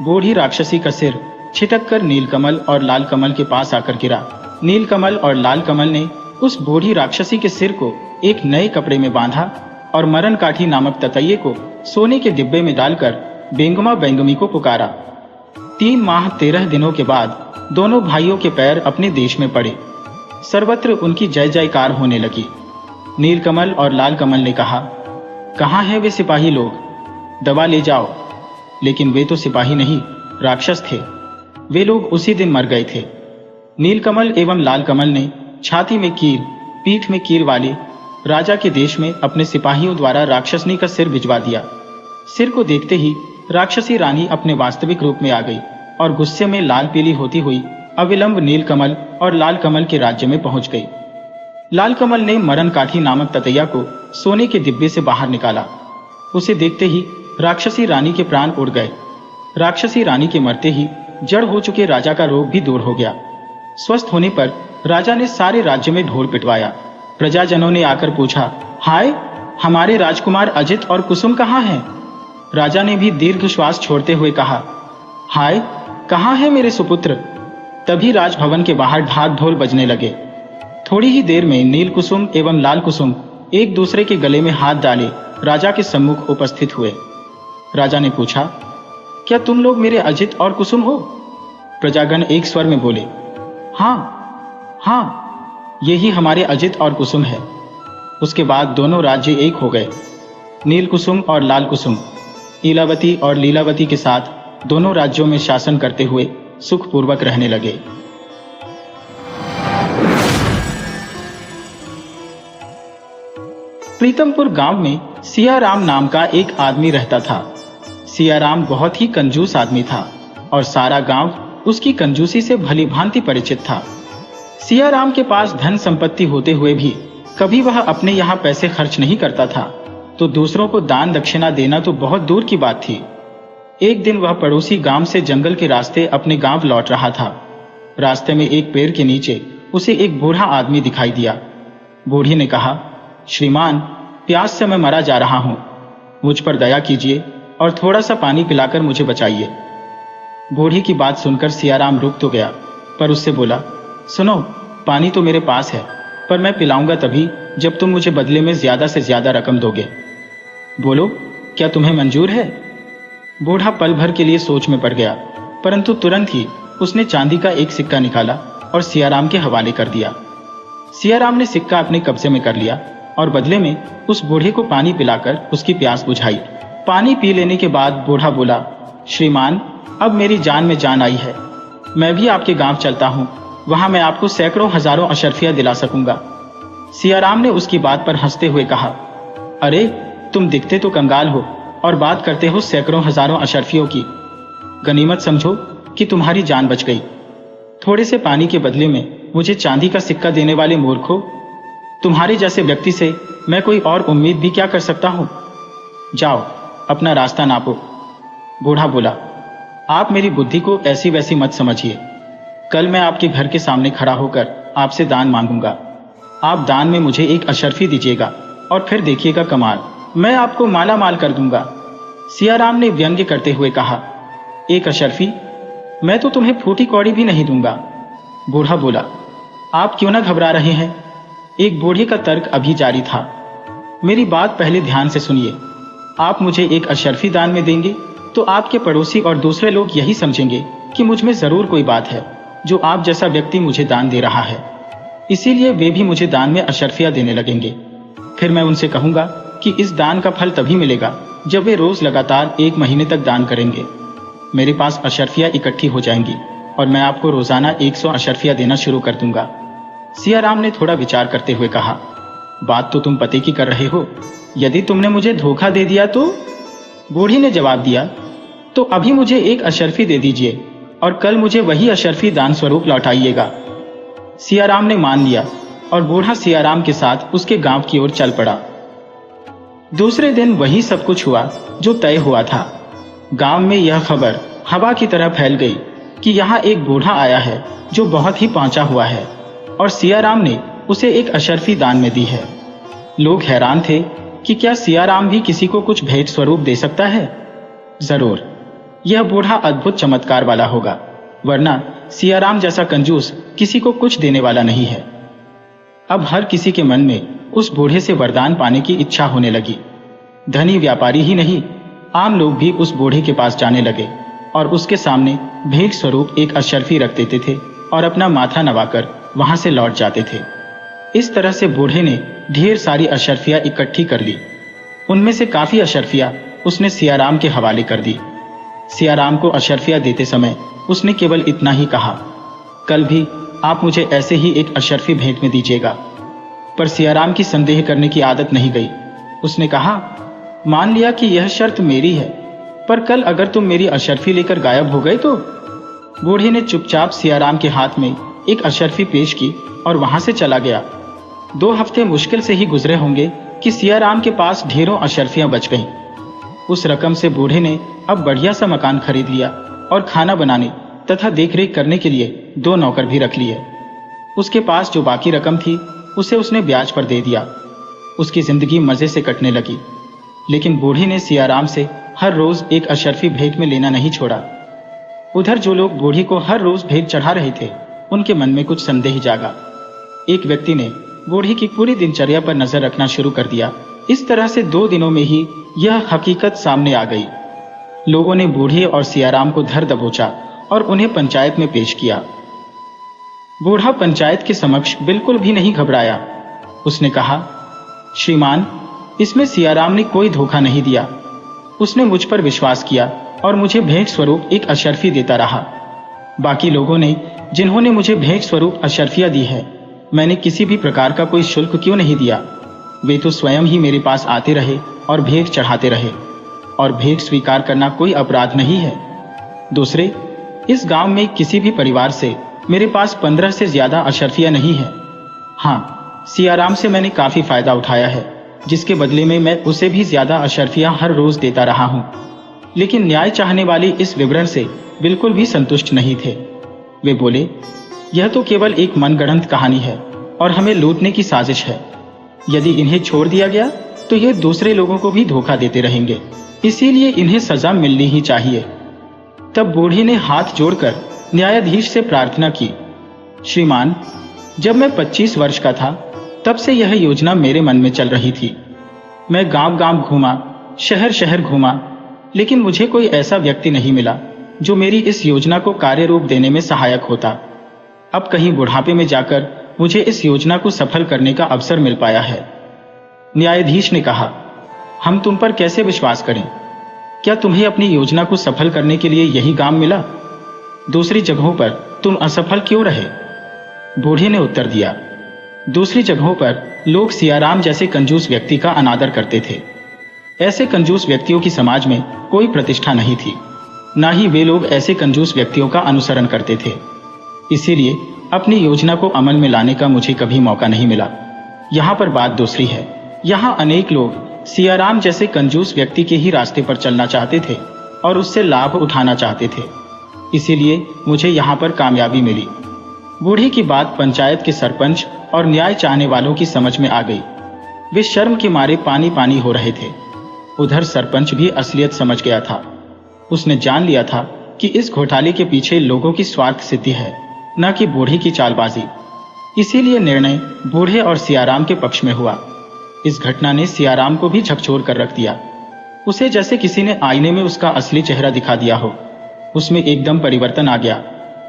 बूढ़ी राक्षसी का सिर छिटक कर नीलकमल और लाल कमल के पास आकर गिरा। नीलकमल और लाल कमल ने उस बूढ़ी राक्षसी के सिर को एक नए कपड़े में बांधा और मरण काठी नामक ततैये को सोने के डिब्बे में डालकर बेंगमा बेंगमी को पुकारा। 3 माह 13 दिनों के बाद दोनों भाइयों के पैर अपने देश में पड़े। सर्वत्र उनकी जय जयकार होने लगी। नीलकमल और लाल कमल ने कहा, कहाँ हैं वे सिपाही लोग, दवा ले जाओ। लेकिन वे तो सिपाही नहीं, राक्षस थे। वे लोग उसी दिन मर गए थे। नीलकमल एवं लाल कमल ने छाती में कील, पीठ में कील वाले राजा के देश में अपने सिपाहियों द्वारा राक्षसनी का सिर भिजवा दिया। सिर को देखते ही राक्षसी रानी अपने वास्तविक रूप में आ गई और गुस्से में लाल पीली होती हुई अविलंब नीलकमल और लाल कमल के राज्य में पहुंच गई। लाल कमल ने मरण काठी नामक ततैया को सोने के डिब्बे से बाहर निकाला। उसे देखते ही राक्षसी रानी के प्राण उड़ गए। राक्षसी रानी के मरते ही जड़ हो चुके राजा का रोग भी दूर हो गया। स्वस्थ होने पर राजा ने सारे राज्य में ढोल पिटवाया। प्रजाजनों ने आकर पूछा, हाय, हमारे राजकुमार अजित और कुसुम कहाँ हैं? राजा ने भी दीर्घ श्वास छोड़ते हुए कहा, हाय, कहाँ है मेरे सुपुत्र? तभी राजभवन के बाहर ढाक ढोल बजने लगे। थोड़ी ही देर में नील कुसुम एवं लाल कुसुम एक दूसरे के गले में हाथ डाले राजा के सम्मुख उपस्थित हुए। राजा ने पूछा, क्या तुम लोग मेरे अजित और कुसुम हो? प्रजागण एक स्वर में बोले, हाँ हाँ, यही हमारे अजित और कुसुम है। उसके बाद दोनों राज्य एक हो गए। नील कुसुम और लाल कुसुम ईलावती और लीलावती के साथ दोनों राज्यों में शासन करते हुए सुखपूर्वक रहने लगे। प्रीतमपुर गांव में सियाराम नाम का एक आदमी रहता था। सियाराम बहुत ही कंजूस आदमी था और सारा गांव उसकी कंजूसी से भली भांति परिचित था। सियाराम के पास धन संपत्ति होते हुए भी कभी वह अपने यहाँ पैसे खर्च नहीं करता था, तो दूसरों को दान दक्षिणा देना तो बहुत दूर की बात थी। एक दिन वह पड़ोसी गांव से जंगल के रास्ते अपने गांव लौट रहा था। रास्ते में एक पेड़ के नीचे उसे एक बूढ़ा आदमी दिखाई दिया। बूढ़ी ने कहा, श्रीमान, प्यास से मैं मरा जा रहा हूं, मुझ पर दया कीजिए और थोड़ा सा पानी पिलाकर मुझे बचाइए। बूढ़ी की बात सुनकर सियाराम रुक तो गया, पर उससे बोला, सुनो, पानी तो मेरे पास है, पर मैं पिलाऊंगा तभी जब तुम मुझे बदले में ज्यादा से ज्यादा रकम दोगे। बोलो, क्या तुम्हें मंजूर है? बूढ़ा पल भर के लिए सोच में पड़ गया, परंतु तुरंत ही उसने चांदी का एक सिक्का निकाला और सियाराम के हवाले कर दिया। सियाराम ने सिक्का अपने कब्जे में कर लिया और बदले में उस बूढ़े को पानी पिलाकर उसकी प्यास बुझाई। पानी पी लेने के बाद बूढ़ा बोला, श्रीमान, अब मेरी जान में जान आई है। मैं भी आपके गांव चलता हूं, वहां मैं आपको सैकड़ों हजारों अशर्फियां दिला सकूंगा। सियाराम ने उसकी बात पर हंसते हुए कहा, अरे, तुम दिखते तो कंगाल हो और बात करते हो सैकड़ों हजारों अशर्फियों की। गनीमत समझो कि तुम्हारी जान बच गई। थोड़े से पानी के बदले में मुझे चांदी का सिक्का देने वाले मूर्खों, तुम्हारे जैसे व्यक्ति से मैं कोई और उम्मीद भी क्या कर सकता हूं? जाओ, अपना रास्ता नापो। बूढ़ा बोला, आप मेरी बुद्धि को ऐसी वैसी मत समझिए। कल मैं आपके घर के सामने खड़ा होकर आपसे दान मांगूंगा। आप दान में मुझे एक अशर्फी दीजिएगा और फिर देखिएगा कमाल, मैं आपको माला माल कर दूंगा। सियाराम ने व्यंग्य करते हुए कहा, एक अशर्फी? मैं तो तुम्हें फूटी कौड़ी भी नहीं दूंगा। बूढ़ा बोला, आप क्यों ना घबरा रहे हैं? एक बूढ़े का तर्क अभी जारी था। मेरी बात पहले ध्यान से सुनिए। आप मुझे एक अशर्फी दान में देंगे तो आपके पड़ोसी और दूसरे लोग यही समझेंगे कि मुझ में जरूर कोई बात है जो आप जैसा व्यक्ति मुझे दान दे रहा है। इसीलिए वे भी मुझे दान में अशर्फियां देने लगेंगे। फिर मैं उनसे कहूंगा कि इस दान का फल तभी मिलेगा जब वे रोज लगातार 1 महीने तक दान करेंगे। मेरे पास अशर्फियाँ इकट्ठी हो जाएंगी और मैं आपको रोजाना 100 अशर्फियाँ देना शुरू कर दूंगा। सियाराम ने थोड़ा विचार करते हुए कहा, बात तो तुम पते की कर रहे हो, यदि तुमने मुझे धोखा दे दिया तो? बूढ़ी ने जवाब दिया, तो अभी मुझे 1 अशर्फी दे दीजिए और कल मुझे वही अशर्फी दान स्वरूप लौटाइएगा। सियाराम ने मान लिया और बूढ़ा सियाराम के साथ उसके गांव की ओर चल पड़ा। दूसरे दिन वही सब कुछ हुआ जो तय हुआ था। गांव में यह खबर हवा की तरह फैल गई कि यहाँ एक बूढ़ा आया है जो बहुत ही पहुंचा हुआ है और सियाराम ने उसे 1 अशर्फी दान में दी है। लोग हैरान थे कि क्या सियाराम भी किसी को कुछ भेंट स्वरूप दे सकता है? जरूर, यह बूढ़ा अद्भुत चमत्कार वाला होगा, वरना सियाराम जैसा कंजूस किसी को कुछ देने वाला नहीं है। अब हर किसी के मन में उस बूढ़े से वरदान पाने की इच्छा होने लगी। धनी व्यापारी ही नहीं, आम लोग भी उस बूढ़े के पास जाने लगे और उसके सामने भेंट स्वरूप 1 अशर्फी रख देते थे और अपना माथा नवाकर वहां से लौट जाते थे। इस तरह से बूढ़े ने ढेर सारी अशर्फियाँ इकट्ठी कर ली। उनमें से काफी अशर्फियाँ उसने सियाराम के हवाले कर दी। सियाराम को अशर्फियाँ देते समय उसने केवल इतना ही कहा, कल भी आप मुझे ऐसे ही 1 अशर्फी भेंट में दीजिएगा। पर सियाराम की संदेह करने की आदत नहीं गई। उसने कहा, मान लिया कि यह शर्त मेरी है, पर कल अगर तुम मेरी अशर्फी लेकर गायब हो गए तो? बूढ़े ने चुपचाप सियाराम के हाथ में 1 अशर्फी पेश की और वहां से चला गया। 2 हफ्ते मुश्किल से ही गुजरे होंगे कि सियाराम के पास ढेरों अशर्फियां बच गईं। उस रकम से बूढ़े ने अब बढ़िया सा मकान खरीद लिया और खाना बनाने तथा देखरेख करने के लिए 2 नौकर भी रख लिए। उसके पास जो बाकी रकम थी उसे उसने ब्याज पर दे दिया। उसकी जिंदगी मजे से कटने लगी। लेकिन बूढ़ी ने सियाराम से हर रोज 1 अशर्फी भेंट में लेना नहीं छोड़ा। उधर जो लोग बूढ़ी को हर रोज भेंट चढ़ा रहे थे, उनके मन में कुछ संदेह जागा। एक व्यक्ति ने बूढ़ी की पूरी दिनचर्या पर नजर रखना शुरू कर दिया। इस तरह से 2 दिनों में ही यह हकीकत सामने आ गई। लोगों ने बूढ़ी और सियाराम को धर दबोचा और उन्हें पंचायत में पेश किया। बूढ़ा पंचायत के समक्ष बिल्कुल भी नहीं घबराया। उसने कहा, श्रीमान, इसमें सियाराम ने कोई धोखा नहीं दिया। उसने मुझ पर विश्वास किया और मुझे भेंट स्वरूप 1 अशर्फी देता रहा। बाकी लोगों ने जिन्होंने मुझे भेंट स्वरूप अशर्फियाँ दी है, मैंने किसी भी प्रकार का कोई शुल्क क्यों नहीं दिया? वे तो स्वयं ही मेरे पास आते रहे और भेंट चढ़ाते रहे, और भेंट स्वीकार करना कोई अपराध नहीं है। दूसरे, इस गांव में किसी भी परिवार से मेरे पास 15 से ज्यादा अशर्फियाँ नहीं है। हाँ, सियाराम से मैंने काफी फायदा उठाया है, जिसके बदले में मैं उसे भी ज्यादा अशर्फियाँ हर रोज देता रहा हूँ। लेकिन न्याय चाहने वाले इस विवरण से बिल्कुल भी संतुष्ट नहीं थे। वे बोले, यह तो केवल एक मनगढ़ंत कहानी है और हमें लूटने की साजिश है। यदि इन्हें छोड़ दिया गया तो ये दूसरे लोगों को भी धोखा देते रहेंगे, इसीलिए इन्हें सजा मिलनी ही चाहिए। तब बूढ़ी ने हाथ जोड़कर न्यायाधीश से प्रार्थना की, श्रीमान, जब मैं 25 वर्ष का था तब से यह योजना मेरे मन में चल रही थी। मैं गांव गांव घूमा, शहर शहर घूमा, लेकिन मुझे कोई ऐसा व्यक्ति नहीं मिला जो मेरी इस योजना को कार्य रूप देने में सहायक होता। अब कहीं बुढ़ापे में जाकर मुझे इस योजना को सफल करने का अवसर मिल पाया है। न्यायाधीश ने कहा, हम तुम पर कैसे विश्वास करें? क्या तुम्हें अपनी योजना को सफल करने के लिए यही गांव मिला? दूसरी जगहों पर तुम असफल क्यों रहे? बूढ़े ने उत्तर दिया, दूसरी जगहों पर लोग सियाराम जैसे कंजूस व्यक्ति का अनादर करते थे। ऐसे कंजूस व्यक्तियों की समाज में कोई प्रतिष्ठा नहीं थी, ना ही वे लोग ऐसे कंजूस व्यक्तियों का अनुसरण करते थे। इसीलिए अपनी योजना को अमल में लाने का मुझे कभी मौका नहीं मिला। यहाँ पर बात दूसरी है। यहाँ अनेक लोग सियाराम जैसे कंजूस व्यक्ति के ही रास्ते पर चलना चाहते थे और उससे लाभ उठाना चाहते थे। इसीलिए मुझे यहाँ पर कामयाबी मिली। बूढ़ी की बात पंचायत के सरपंच और न्याय चाहने वालों की समझ में आ गई। वे शर्म के मारे पानी पानी हो रहे थे। उधर सरपंच भी असलियत समझ गया था। उसने जान लिया था कि इस घोटाले के पीछे लोगों की स्वार्थ सिद्धि है, न कि बूढ़ी की चालबाजी। इसीलिए निर्णय बूढ़े और सियाराम के पक्ष में हुआ। इस घटना ने सियाराम को भी झकझोर कर रख दिया। उसे जैसे किसी ने आईने में उसका असली चेहरा दिखा दिया हो। उसमें एकदम परिवर्तन आ गया।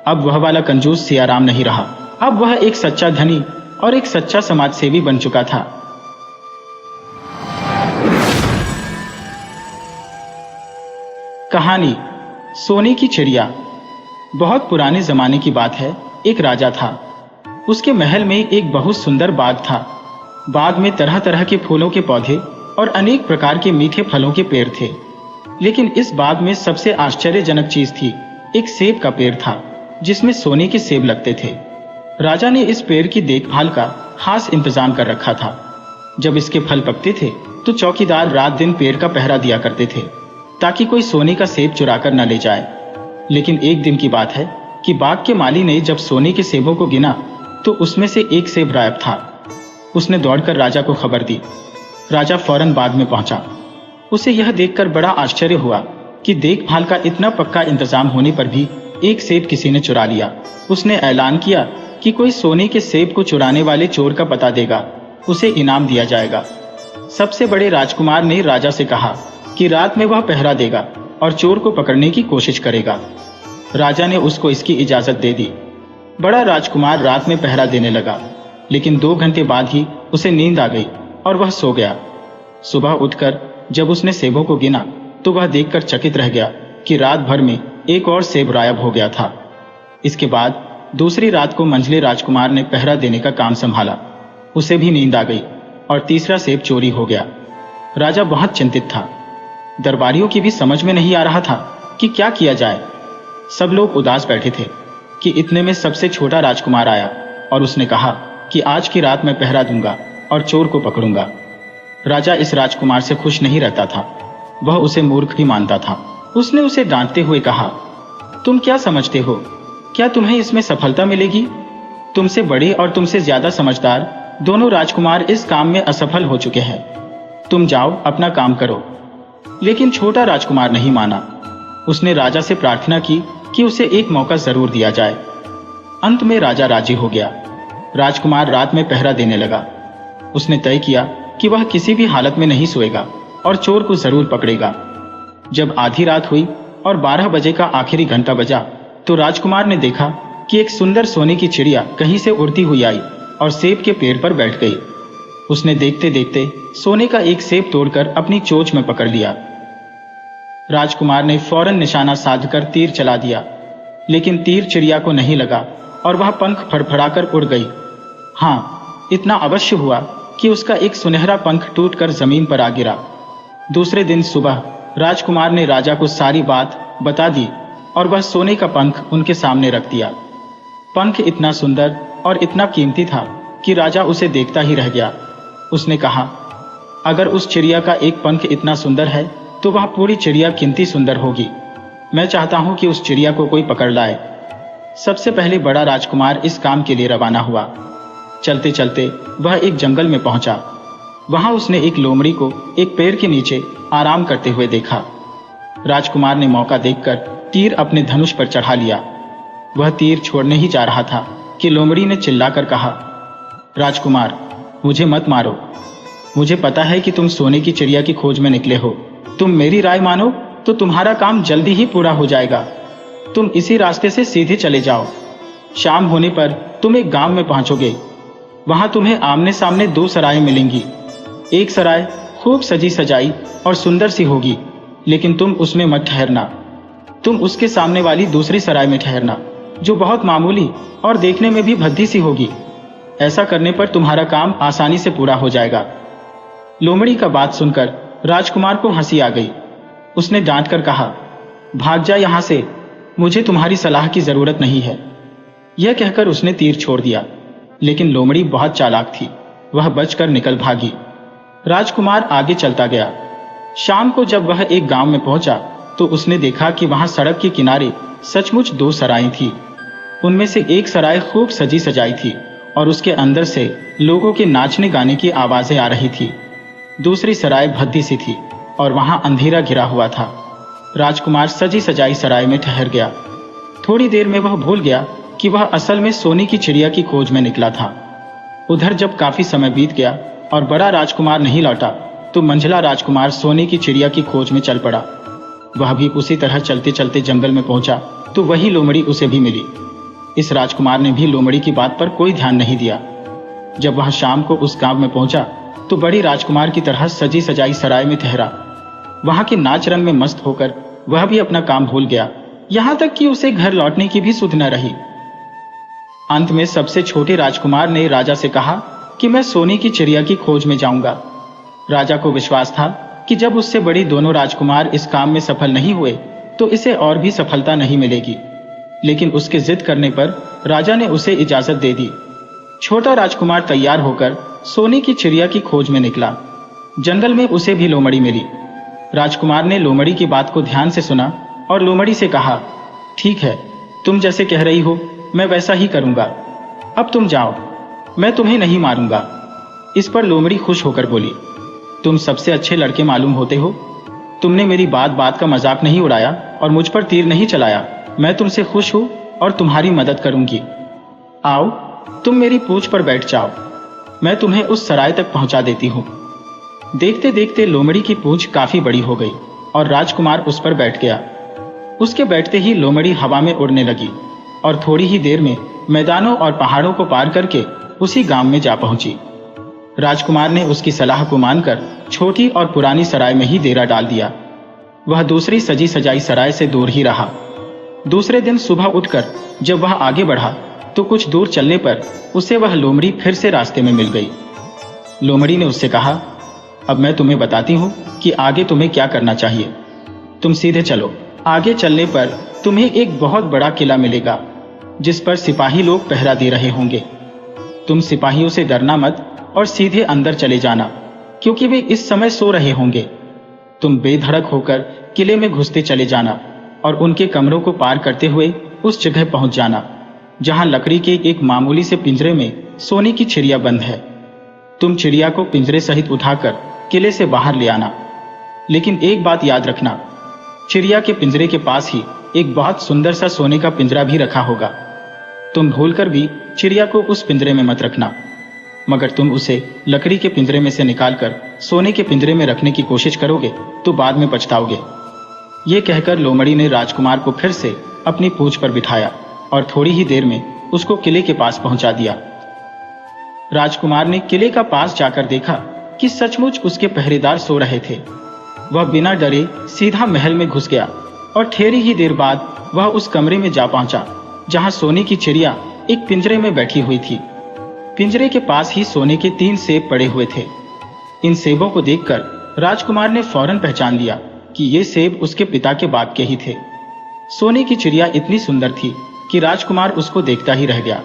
अब वह वाला कंजूस सियाराम नहीं रहा। अब वह एक सच्चा धनी और एक सच्चा समाजसेवी बन चुका था। कहानी सोने की चिड़िया। बहुत पुराने जमाने की बात है। एक राजा था। उसके महल में एक बहुत सुंदर बाग था। बाग में तरह तरह के फूलों के पौधे और अनेक प्रकार के मीठे फलों के पेड़ थे। लेकिन इस बाग में सबसे आश्चर्यजनक चीज थी। एक सेब का पेड़ था जिसमें सोने के सेब लगते थे। राजा ने इस पेड़ की देखभाल का खास इंतजाम कर रखा था। जब इसके फल पकते थे तो चौकीदार रात दिन पेड़ का पहरा दिया करते थे ताकि कोई सोने का सेब चुराकर न ले जाए। लेकिन एक दिन की बात है कि बाग के माली ने जब सोने के सेबों को गिना तो उसमें से एक सेब गायब था। उसने दौड़कर राजा को खबर दी। राजा फौरन बाग में पहुंचा। उसे यह देखकर बड़ा आश्चर्य हुआ कि देखभाल का इतना पक्का इंतजाम होने पर भी एक सेब किसी ने चुरा लिया। उसने ऐलान किया कि कोई सोने के सेब को चुराने वाले चोर का पता देगा, उसे इनाम दिया जाएगा। सबसे बड़े राजकुमार ने राजा से कहा कि रात में वह पहरा देगा और चोर को पकड़ने की कोशिश करेगा। राजा ने उसको इसकी इजाजत दे दी। बड़ा राजकुमार रात में पहरा देने लगा, लेकिन 2 घंटे बाद ही उसे नींद आ गई और वह सो गया। सुबह उठकर जब उसने सेबों को गिना तो वह देखकर चकित रह गया कि रात भर में एक और सेब गायब हो गया था। इसके बाद दूसरी रात को मंझले राजकुमार ने पहरा देने का काम संभाला। उसे भी नींद आ गई और तीसरा सेब चोरी हो गया। राजा बहुत चिंतित था। दरबारियों की भी समझ में नहीं आ रहा था कि क्या किया जाए। सब लोग उदास बैठे थे कि इतने में सबसे छोटा राजकुमार आया और उसने कहा कि आज की रात मैं पहरा दूंगा और चोर को पकड़ूंगा। राजा इस राजकुमार से खुश नहीं रहता था। वह उसे मूर्ख ही मानता था। उसने उसे डांटते हुए कहा, तुम क्या समझते हो? क्या तुम्हें इसमें सफलता मिलेगी? तुमसे बड़े और तुमसे ज्यादा समझदार दोनों राजकुमार इस काम में असफल हो चुके हैं। तुम जाओ अपना काम करो। लेकिन छोटा राजकुमार नहीं माना। उसने राजा से प्रार्थना की कि उसे एक मौका जरूर दिया जाए। अंत में राजा राजी हो गया। राजकुमार रात में पहरा देने लगा। उसने तय किया कि वह किसी भी हालत में नहीं सोएगा और चोर को जरूर पकड़ेगा। जब आधी रात हुई और 12 बजे का आखिरी घंटा बजा तो राजकुमार ने देखा कि एक सुंदर सोने की चिड़िया कहीं से उड़ती हुई आई और सेब के पेड़ पर बैठ गई। उसने देखते देखते सोने का एक सेब तोड़कर अपनी चोंच में पकड़ लिया। राजकुमार ने फौरन निशाना साधकर तीर चला दिया, लेकिन तीर चिड़िया को नहीं लगा और वह पंख फड़फड़ाकर उड़ गई। हाँ, इतना अवश्य हुआ कि उसका एक सुनहरा पंख टूटकर जमीन पर आ गिरा। दूसरे दिन सुबह राजकुमार ने राजा को सारी बात बता दी और वह सोने का पंख उनके सामने रख दिया। पंख इतना सुंदर और इतना कीमती था कि राजा उसे देखता ही रह गया। उसने कहा, अगर उस चिड़िया का एक पंख इतना सुंदर है तो वह पूरी चिड़िया कितनी सुंदर होगी। मैं चाहता हूं कि उस चिड़िया को कोई पकड़ लाए। सबसे पहले बड़ा राजकुमार इस काम के लिए रवाना हुआ। चलते चलते वह एक जंगल में पहुंचा। वहां उसने एक लोमड़ी को एक पेड़ के नीचे आराम करते हुए देखा। राजकुमार ने मौका देखकर तीर अपने धनुष पर चढ़ा लिया। वह तीर छोड़ने ही जा रहा था कि लोमड़ी ने चिल्लाकर कहा, राजकुमार, मुझे मत मारो। मुझे पता है कि तुम सोने की चिड़िया की खोज में निकले हो। तुम मेरी राय मानो तो तुम्हारा काम जल्दी ही पूरा हो जाएगा। तुम इसी रास्ते से सीधे चले जाओ। शाम होने पर तुम एक गांव में पहुंचोगे। वहां तुम्हें आमने सामने 2 सराय मिलेंगी। एक सराय खूब सजी सजाई और सुंदर सी होगी, लेकिन तुम उसमें मत ठहरना। तुम उसके सामने वाली दूसरी सराय में ठहरना, जो बहुत मामूली और देखने में भी भद्दी सी होगी। ऐसा करने पर तुम्हारा काम आसानी से पूरा हो जाएगा। लोमड़ी का बात सुनकर राजकुमार को हंसी आ गई। उसने डांट कर कहा, भाग जा यहां से, मुझे तुम्हारी सलाह की जरूरत नहीं है। यह कहकर उसने तीर छोड़ दिया, लेकिन लोमड़ी बहुत चालाक थी। वह बचकर निकल भागी। राजकुमार आगे चलता गया। शाम को जब वह एक गांव में पहुंचा तो उसने देखा कि वहां सड़क के किनारे सचमुच 2 सराय थी। उनमें से एक सराय खूब सजी सजाई थी और उसके अंदर से लोगों के नाचने गाने की आवाजें आ रही थी। दूसरी सराय भद्दी सी थी और वहां अंधेरा घिरा हुआ था। राजकुमार सजी सजाई सराय में ठहर गया। थोड़ी देर में वह भूल गया कि वह असल में सोने की चिड़िया की खोज में निकला था। उधर जब काफी समय बीत गया और बड़ा राजकुमार नहीं लौटा तो मंझला राजकुमार सोने की चिड़िया की खोज में चल पड़ा। वह भी उसी तरह चलते चलते जंगल में पहुंचा तो वही लोमड़ी उसे भी मिली। इस राजकुमार ने भी लोमड़ी की बात पर कोई ध्यान नहीं दिया। जब वह शाम को उस गांव में पहुंचा तो बड़ी राजकुमार की तरह सजी सजाई सराय में ठहरा। वहां के नाच रंग में मस्त होकर वह भी अपना काम भूल गया, यहाँ तक कि उसे घर लौटने की भी सुध न रही। अंत में सबसे छोटे राजकुमार ने राजा से कहा कि मैं सोने की चिड़िया की खोज में जाऊंगा। राजा को विश्वास था कि जब उससे बड़े दोनों राजकुमार इस काम में सफल नहीं हुए तो इसे और भी सफलता नहीं मिलेगी, लेकिन उसके जिद करने पर राजा ने उसे इजाजत दे दी। छोटा राजकुमार तैयार होकर सोने की चिड़िया की खोज में निकला। जंगल में उसे भी लोमड़ी मिली। राजकुमार ने लोमड़ी की बात को ध्यान से सुना और लोमड़ी से कहा, ठीक है, तुम जैसे कह रही हो मैं वैसा ही करूंगा। अब तुम जाओ, मैं तुम्हें नहीं मारूंगा। इस पर लोमड़ी खुश होकर बोली, तुम सबसे अच्छे लड़के मालूम होते हो। तुमने मेरी बात बात का मजाक नहीं उड़ाया और मुझ पर तीर नहीं चलाया। मैं तुमसे खुश हूं और तुम्हारी मदद करूंगी। आओ, तुम मेरी पूंछ पर बैठ जाओ, मैं तुम्हें उस सराय तक पहुंचा देती हूं। देखते देखते लोमड़ी की पूंछ काफी बड़ी हो गई और राजकुमार उस पर बैठ गया। उसके बैठते ही लोमड़ी हवा में उड़ने लगी और थोड़ी ही देर में मैदानों और पहाड़ों को पार करके उसी गांव में जा पहुंची। राजकुमार ने उसकी सलाह को मानकर छोटी और पुरानी सराय में ही डेरा डाल दिया। वह दूसरी सजी सजाई सराय से दूर ही रहा। दूसरे दिन सुबह उठकर जब वह आगे बढ़ा तो कुछ दूर चलने पर उसे वह लोमड़ी फिर से रास्ते में मिल गई। लोमड़ी ने उससे कहा, अब मैं तुम्हें बताती हूँ कि आगे तुम्हें क्या करना चाहिए। तुम सीधे चलो। आगे चलने पर तुम्हें एक बहुत बड़ा किला मिलेगा जिस पर सिपाही लोग पहरा दे रहे होंगे। तुम सिपाहियों से डरना मत और सीधे अंदर चले जाना, क्योंकि वे इस समय सो रहे होंगे। तुम बेधड़क होकर किले में घुसते चले जाना और उनके कमरों को पार करते हुए उस जगह पहुंच जाना जहां लकड़ी के एक मामूली से पिंजरे में सोने की चिड़िया बंद है। तुम चिड़िया को पिंजरे सहित उठाकर किले से बाहर ले आना, लेकिन एक बात याद रखना, चिड़िया के पिंजरे के पास ही एक बहुत सुंदर सा सोने का पिंजरा भी रखा होगा। तुम भूलकर भी चिड़िया को उस पिंजरे में मत रखना, मगर तुम उसे लकड़ी के पिंजरे में से निकालकर सोने के पिंजरे में रखने की कोशिश करोगे तो बाद में पछताओगे। ये कहकर लोमड़ी ने राजकुमार को फिर से अपनी पूंछ पर बिठाया और थोड़ी ही देर में उसको किले के पास पहुंचा दिया। राजकुमार ने किले का पास जाकर देखा कि सचमुच उसके पहरेदार सो रहे थे। वह बिना डरे सीधा महल में घुस गया और थोड़ी ही देर बाद वह उस कमरे में जा पहुंचा जहां सोने की चिड़िया एक पिंजरे में बैठी हुई थी। पिंजरे के पास ही सोने के 3 सेब पड़े हुए थे। इन सेबों को देखकर राजकुमार ने फौरन पहचान लिया कि ये सेब उसके पिता के बाग के ही थे। सोने की चिड़िया इतनी सुंदर थी कि राजकुमार उसको देखता ही रह गया।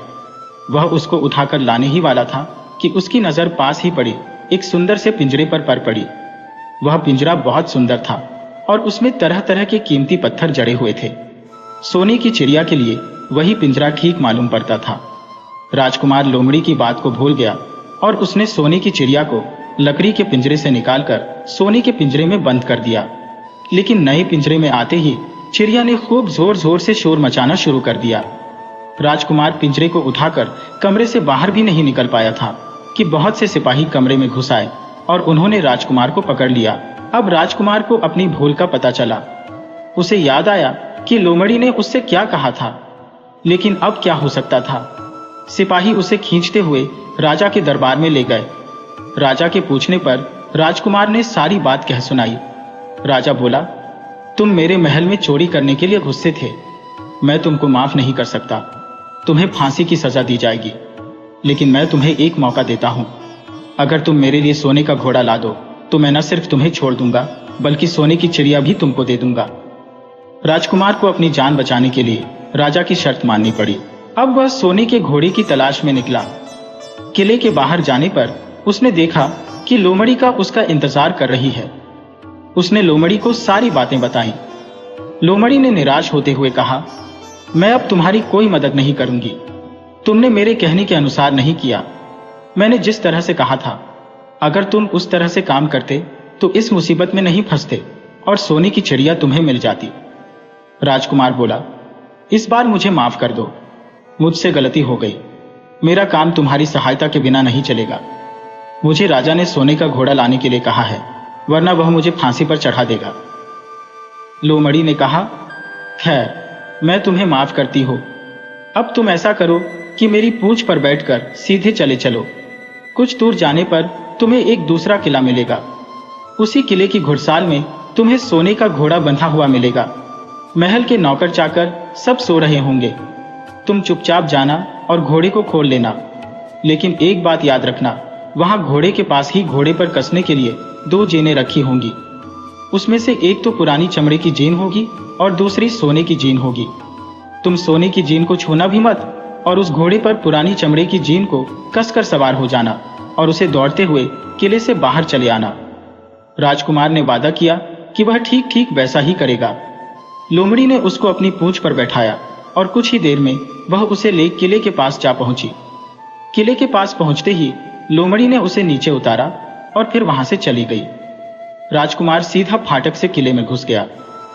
वह उसको उठाकर लाने ही वाला था कि उसकी नजर पास ही पड़ी एक सुंदर से पिंजरे पर पड़ी। वह पिंजरा बहुत सुंदर था और उसमें तरह तरह के कीमती पत्थर जड़े हुए थे। सोने की चिड़िया के लिए वही पिंजरा ठीक मालूम पड़ता था। राजकुमार लोमड़ी की बात को भूल गया और उसने सोने की चिड़िया को लकड़ी के पिंजरे से निकालकर सोने के पिंजरे में बंद कर दिया। लेकिन नए पिंजरे में आते ही चिड़िया ने खूब जोर जोर से शोर मचाना शुरू कर दिया। राजकुमार पिंजरे को उठाकर कमरे से बाहर भी नहीं निकल पाया था कि बहुत से सिपाही कमरे में घुस आए और उन्होंने राजकुमार को पकड़ लिया। अब राजकुमार को अपनी भूल का पता चला। उसे याद आया कि लोमड़ी ने उससे क्या कहा था, लेकिन अब क्या हो सकता था। सिपाही उसे खींचते हुए राजा के दरबार में ले गए। राजा के पूछने पर राजकुमार ने सारी बात कह सुनाई। राजा बोला, तुम मेरे महल में चोरी करने के लिए गुस्से थे। मैं तुमको माफ नहीं कर सकता। तुम्हें फांसी की सजा दी जाएगी, लेकिन मैं तुम्हें एक मौका देता हूं। अगर तुम मेरे लिए सोने का घोड़ा ला दो तो मैं न सिर्फ तुम्हें छोड़ दूंगा बल्कि सोने की चिड़िया भी तुमको दे दूंगा। राजकुमार को अपनी जान बचाने के लिए राजा की शर्त माननी पड़ी। अब वह सोने के घोड़े की तलाश में निकला। किले के बाहर जाने पर उसने देखा कि लोमड़ी का उसका इंतजार कर रही है। उसने लोमड़ी को सारी बातें बताई। लोमड़ी ने निराश होते हुए कहा, मैं अब तुम्हारी कोई मदद नहीं करूंगी। तुमने मेरे कहने के अनुसार नहीं किया। मैंने जिस तरह से कहा था, अगर तुम उस तरह से काम करते तो इस मुसीबत में नहीं फंसते और सोने की चिड़िया तुम्हें मिल जाती। राजकुमार बोला, इस बार मुझे माफ कर दो, मुझसे गलती हो गई। मेरा काम तुम्हारी सहायता के बिना नहीं चलेगा। मुझे राजा ने सोने का घोड़ा लाने के लिए कहा है, वरना वह मुझे फांसी पर चढ़ा देगा। लोमड़ी ने कहा, खैर, मैं तुम्हें माफ करती हूं। अब तुम ऐसा करो कि मेरी पूंछ पर बैठकर सीधे चले चलो। कुछ दूर जाने पर तुम्हें एक दूसरा किला मिलेगा। उसी किले की घुड़साल में तुम्हें सोने का घोड़ा बंधा हुआ मिलेगा। महल के नौकर चाकर सब सो रहे होंगे। तुम चुपचाप जाना और घोड़े को खोल लेना। लेकिन एक बात याद रखना, वहां घोड़े के पास ही घोड़े पर कसने के लिए 2 जेनें रखी होंगी। उसमें से एक तो पुरानी चमड़े की जीन होगी और दूसरी सोने की जीन होगी। तुम सोने की जीन को छूना भी मत और उस घोड़े पर पुरानी चमड़े की जीन को कसकर सवार हो जाना और उसे दौड़ते हुए किले से बाहर चले आना। राजकुमार ने वादा किया कि वह ठीक ठीक वैसा ही करेगा। लोमड़ी ने उसको अपनी पूंछ पर बैठाया और कुछ ही देर में वह उसे ले किले के पास जा पहुंची। किले के पास पहुंचते ही लोमड़ी ने उसे नीचे उतारा और फिर वहां से चली गई। राजकुमार सीधा फाटक से किले में घुस गया।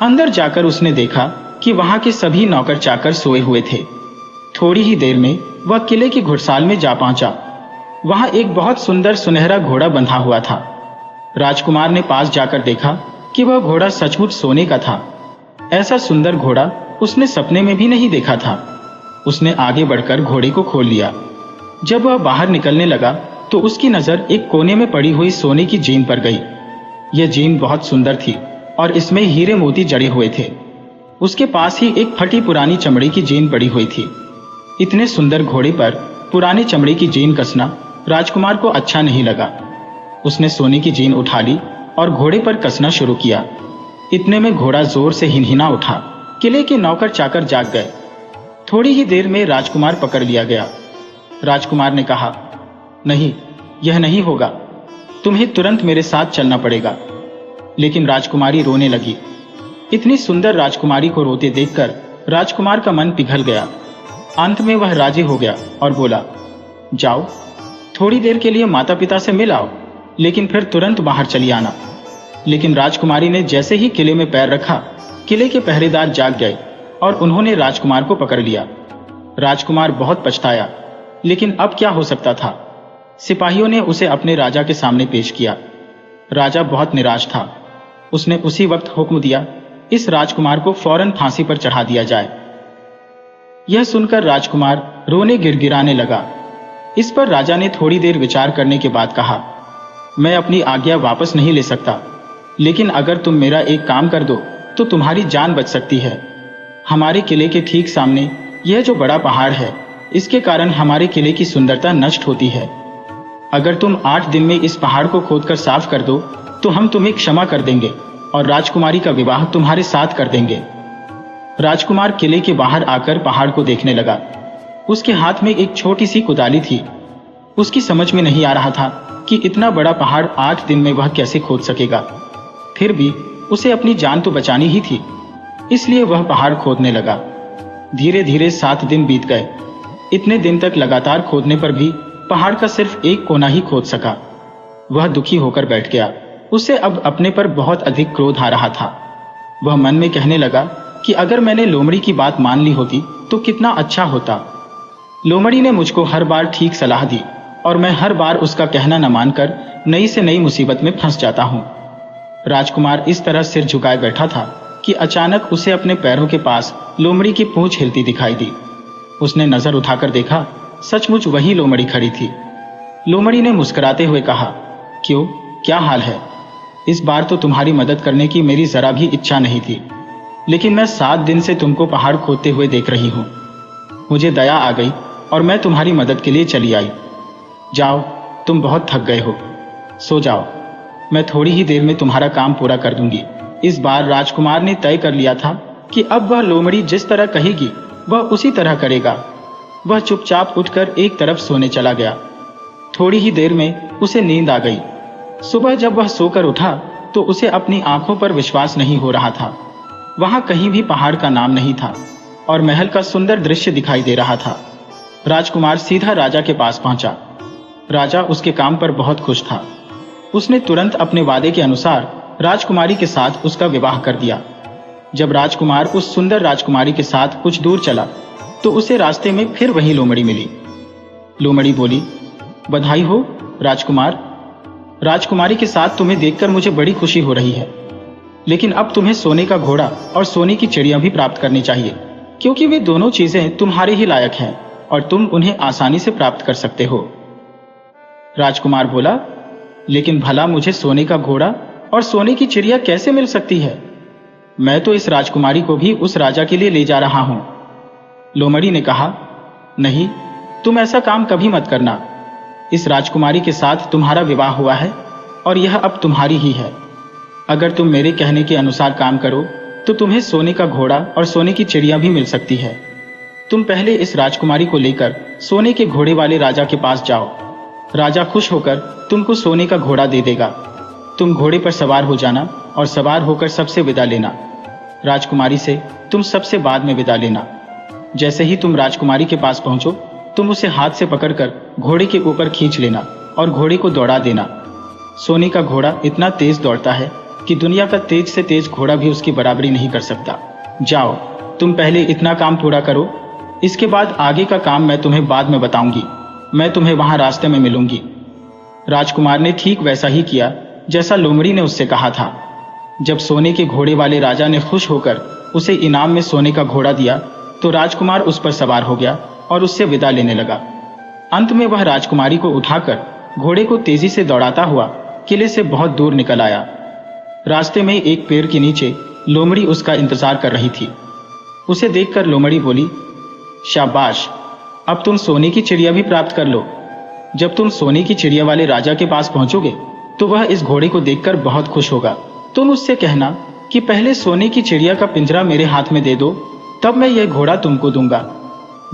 अंदर जाकर उसने देखा कि वहां के सभी नौकर चाकर सोए हुए थे। थोड़ी ही देर में वह किले की घुड़साल में जा पहुंचा। वहां एक बहुत सुंदर सुनहरा घोड़ा बंधा हुआ था। राजकुमार ने पास जाकर देखा कि वह घोड़ा सचमुच सोने का था। ऐसा सुंदर घोड़ा उसने सपने में भी नहीं देखा था। उसने आगे बढ़कर घोड़े को खोल लिया। जब वह बाहर निकलने लगा तो उसकी नजर एक कोने में पड़ी हुई सोने की जीन पर गई। यह जीन बहुत सुंदर थी और इसमें हीरे मोती जड़े हुए थे। उसके पास ही एक फटी पुरानी चमड़े की जीन पड़ी हुई थी। इतने सुंदर घोड़े पर पुरानी चमड़े की जीन कसना राजकुमार को अच्छा नहीं लगा। उसने सोने की जीन उठा ली और घोड़े पर कसना शुरू किया। इतने में घोड़ा जोर से हिनहिना उठा। किले के नौकर चाकर जाग गए। थोड़ी ही देर में राजकुमार पकड़ लिया गया। राजकुमार ने कहा, नहीं, यह नहीं होगा, तुम्हें तुरंत मेरे साथ चलना पड़ेगा। लेकिन राजकुमारी रोने लगी। इतनी सुंदर राजकुमारी को रोते देखकर राजकुमार का मन पिघल गया। अंत में वह राजी हो गया और बोला, जाओ, थोड़ी देर के लिए माता पिता से मिल आओ, लेकिन फिर तुरंत बाहर चली आना। लेकिन राजकुमारी ने जैसे ही किले में पैर रखा, किले के पहरेदार जाग गए और उन्होंने राजकुमार को पकड़ लिया। राजकुमार बहुत पछताया, लेकिन अब क्या हो सकता था। सिपाहियों ने उसे अपने राजा के सामने पेश किया। राजा बहुत निराश था। उसने उसी वक्त हुक्म दिया, इस राजकुमार को फौरन फांसी पर चढ़ा दिया जाए। यह सुनकर राजकुमार रोने गिड़गिड़ाने लगा। इस पर राजा ने थोड़ी देर विचार करने के बाद कहा, मैं अपनी आज्ञा वापस नहीं ले सकता, लेकिन अगर तुम मेरा एक काम कर दो तो तुम्हारी जान बच सकती है। हमारे किले के ठीक सामने यह जो बड़ा पहाड़ है, इसके कारण हमारे किले की सुंदरता नष्ट होती है। अगर तुम 8 दिन में इस पहाड़ को खोदकर साफ कर दो तो हम तुम्हें क्षमा कर देंगे और राजकुमारी का विवाह तुम्हारे साथ कर देंगे। राजकुमार किले के बाहर आकर पहाड़ को देखने लगा। उसके हाथ में एक छोटी सी कुदाली थी। उसकी समझ में नहीं आ रहा था कि इतना बड़ा पहाड़ 8 दिन में वह कैसे खोद सकेगा। फिर भी उसे अपनी जान तो बचानी ही थी, इसलिए वह पहाड़ खोदने लगा। धीरे धीरे 7 दिन बीत गए। इतने दिन तक लगातार खोदने पर भी पहाड़ का सिर्फ एक कोना ही खोद सका। वह दुखी होकर बैठ गया। उसे अब अपने पर बहुत अधिक क्रोध आ रहा था। वह मन में कहने लगा कि अगर मैंने लोमड़ी की बात मान ली होती तो कितना अच्छा होता। लोमड़ी ने मुझको हर बार ठीक सलाह दी और मैं हर बार उसका कहना न मानकर नई से नई मुसीबत में फंस जाता हूँ। राजकुमार इस तरह सिर झुकाए बैठा था कि अचानक उसे अपने पैरों के पास लोमड़ी की पूंछ हिलती दिखाई दी। उसने नजर उठाकर देखा, सचमुच वही लोमड़ी खड़ी थी। लोमड़ी ने मुस्कुराते हुए कहा, क्यों, क्या हाल है? इस बार तो तुम्हारी मदद करने की मेरी जरा भी इच्छा नहीं थी, लेकिन मैं 7 दिन से तुमको पहाड़ खोदते हुए देख रही हूँ। मुझे दया आ गई और मैं तुम्हारी मदद के लिए चली आई। जाओ, तुम बहुत थक गए हो, सो जाओ। मैं थोड़ी ही देर में तुम्हारा काम पूरा कर दूंगी। इस बार राजकुमार ने तय कर लिया था कि अब वह लोमड़ी जिस तरह कहेगी वह उसी तरह करेगा। वह चुपचाप उठकर एक तरफ सोने चला गया। थोड़ी ही देर में उसे नींद आ गई। सुबह जब वह सोकर उठा तो उसे अपनी आंखों पर विश्वास नहीं हो रहा था। वहां कहीं भी पहाड़ का नाम नहीं था और महल का सुंदर दृश्य दिखाई दे रहा था। राजकुमार सीधा राजा के पास पहुंचा। राजा उसके काम पर बहुत खुश था। उसने तुरंत अपने वादे के अनुसार राजकुमारी के साथ उसका विवाह कर दिया। जब राजकुमार उस सुंदर राजकुमारी के साथ कुछ दूर चला तो उसे रास्ते में फिर वही लोमड़ी मिली। लोमड़ी बोली, बधाई हो राजकुमार। राजकुमारी के साथ तुम्हें देखकर मुझे बड़ी खुशी हो रही है, लेकिन अब तुम्हें सोने का घोड़ा और सोने की चिड़िया भी प्राप्त करनी चाहिए, क्योंकि वे दोनों चीजें तुम्हारे ही लायक हैं और तुम उन्हें आसानी से प्राप्त कर सकते हो। राजकुमार बोला, लेकिन भला मुझे सोने का घोड़ा और सोने की चिड़िया कैसे मिल सकती है? मैं तो इस राजकुमारी को भी उस राजा के लिए ले जा रहा हूं। लोमड़ी ने कहा, नहीं, तुम ऐसा काम कभी मत करना। इस राजकुमारी के साथ तुम्हारा विवाह हुआ है और यह अब तुम्हारी ही है। अगर तुम मेरे कहने के अनुसार काम करो तो तुम्हें सोने का घोड़ा और सोने की चिड़िया भी मिल सकती है। तुम पहले इस राजकुमारी को लेकर सोने के घोड़े वाले राजा के पास जाओ। राजा खुश होकर तुमको सोने का घोड़ा दे देगा। तुम घोड़े पर सवार हो जाना और सवार होकर सबसे विदा लेना। राजकुमारी से तुम सबसे बाद में विदा लेना। जैसे ही तुम राजकुमारी के पास पहुंचो, तुम उसे हाथ से पकड़कर घोड़े के ऊपर खींच लेना और घोड़े को दौड़ा देना। सोने का घोड़ा इतना तेज दौड़ता है कि दुनिया का तेज से तेज घोड़ा भी उसकी बराबरी नहीं कर सकता। जाओ, तुम पहले इतना काम पूरा करो, इसके बाद आगे का काम मैं तुम्हें बाद में बताऊंगी। मैं तुम्हें वहां रास्ते में मिलूंगी। राजकुमार ने ठीक वैसा ही किया जैसा लोमड़ी ने उससे कहा था। जब सोने के घोड़े वाले राजा ने खुश होकर उसे इनाम में सोने का घोड़ा दिया तो राजकुमार उस पर सवार हो गया और उससे विदा लेने लगा। अंत में वह राजकुमारी को उठाकर घोड़े को तेजी से दौड़ाता हुआ किले से बहुत दूर निकल आया। रास्ते में एक पेड़ के नीचे लोमड़ी उसका इंतजार कर रही थी। उसे देखकर लोमड़ी बोली, शाबाश, अब तुम सोने की चिड़िया भी प्राप्त कर लो। जब तुम सोने की चिड़िया वाले राजा के पास पहुंचोगे तो वह इस घोड़े को देखकर बहुत खुश होगा। तुम उससे कहना कि पहले सोने की चिड़िया का पिंजरा मेरे हाथ में दे दो, तब मैं यह घोड़ा तुमको दूंगा।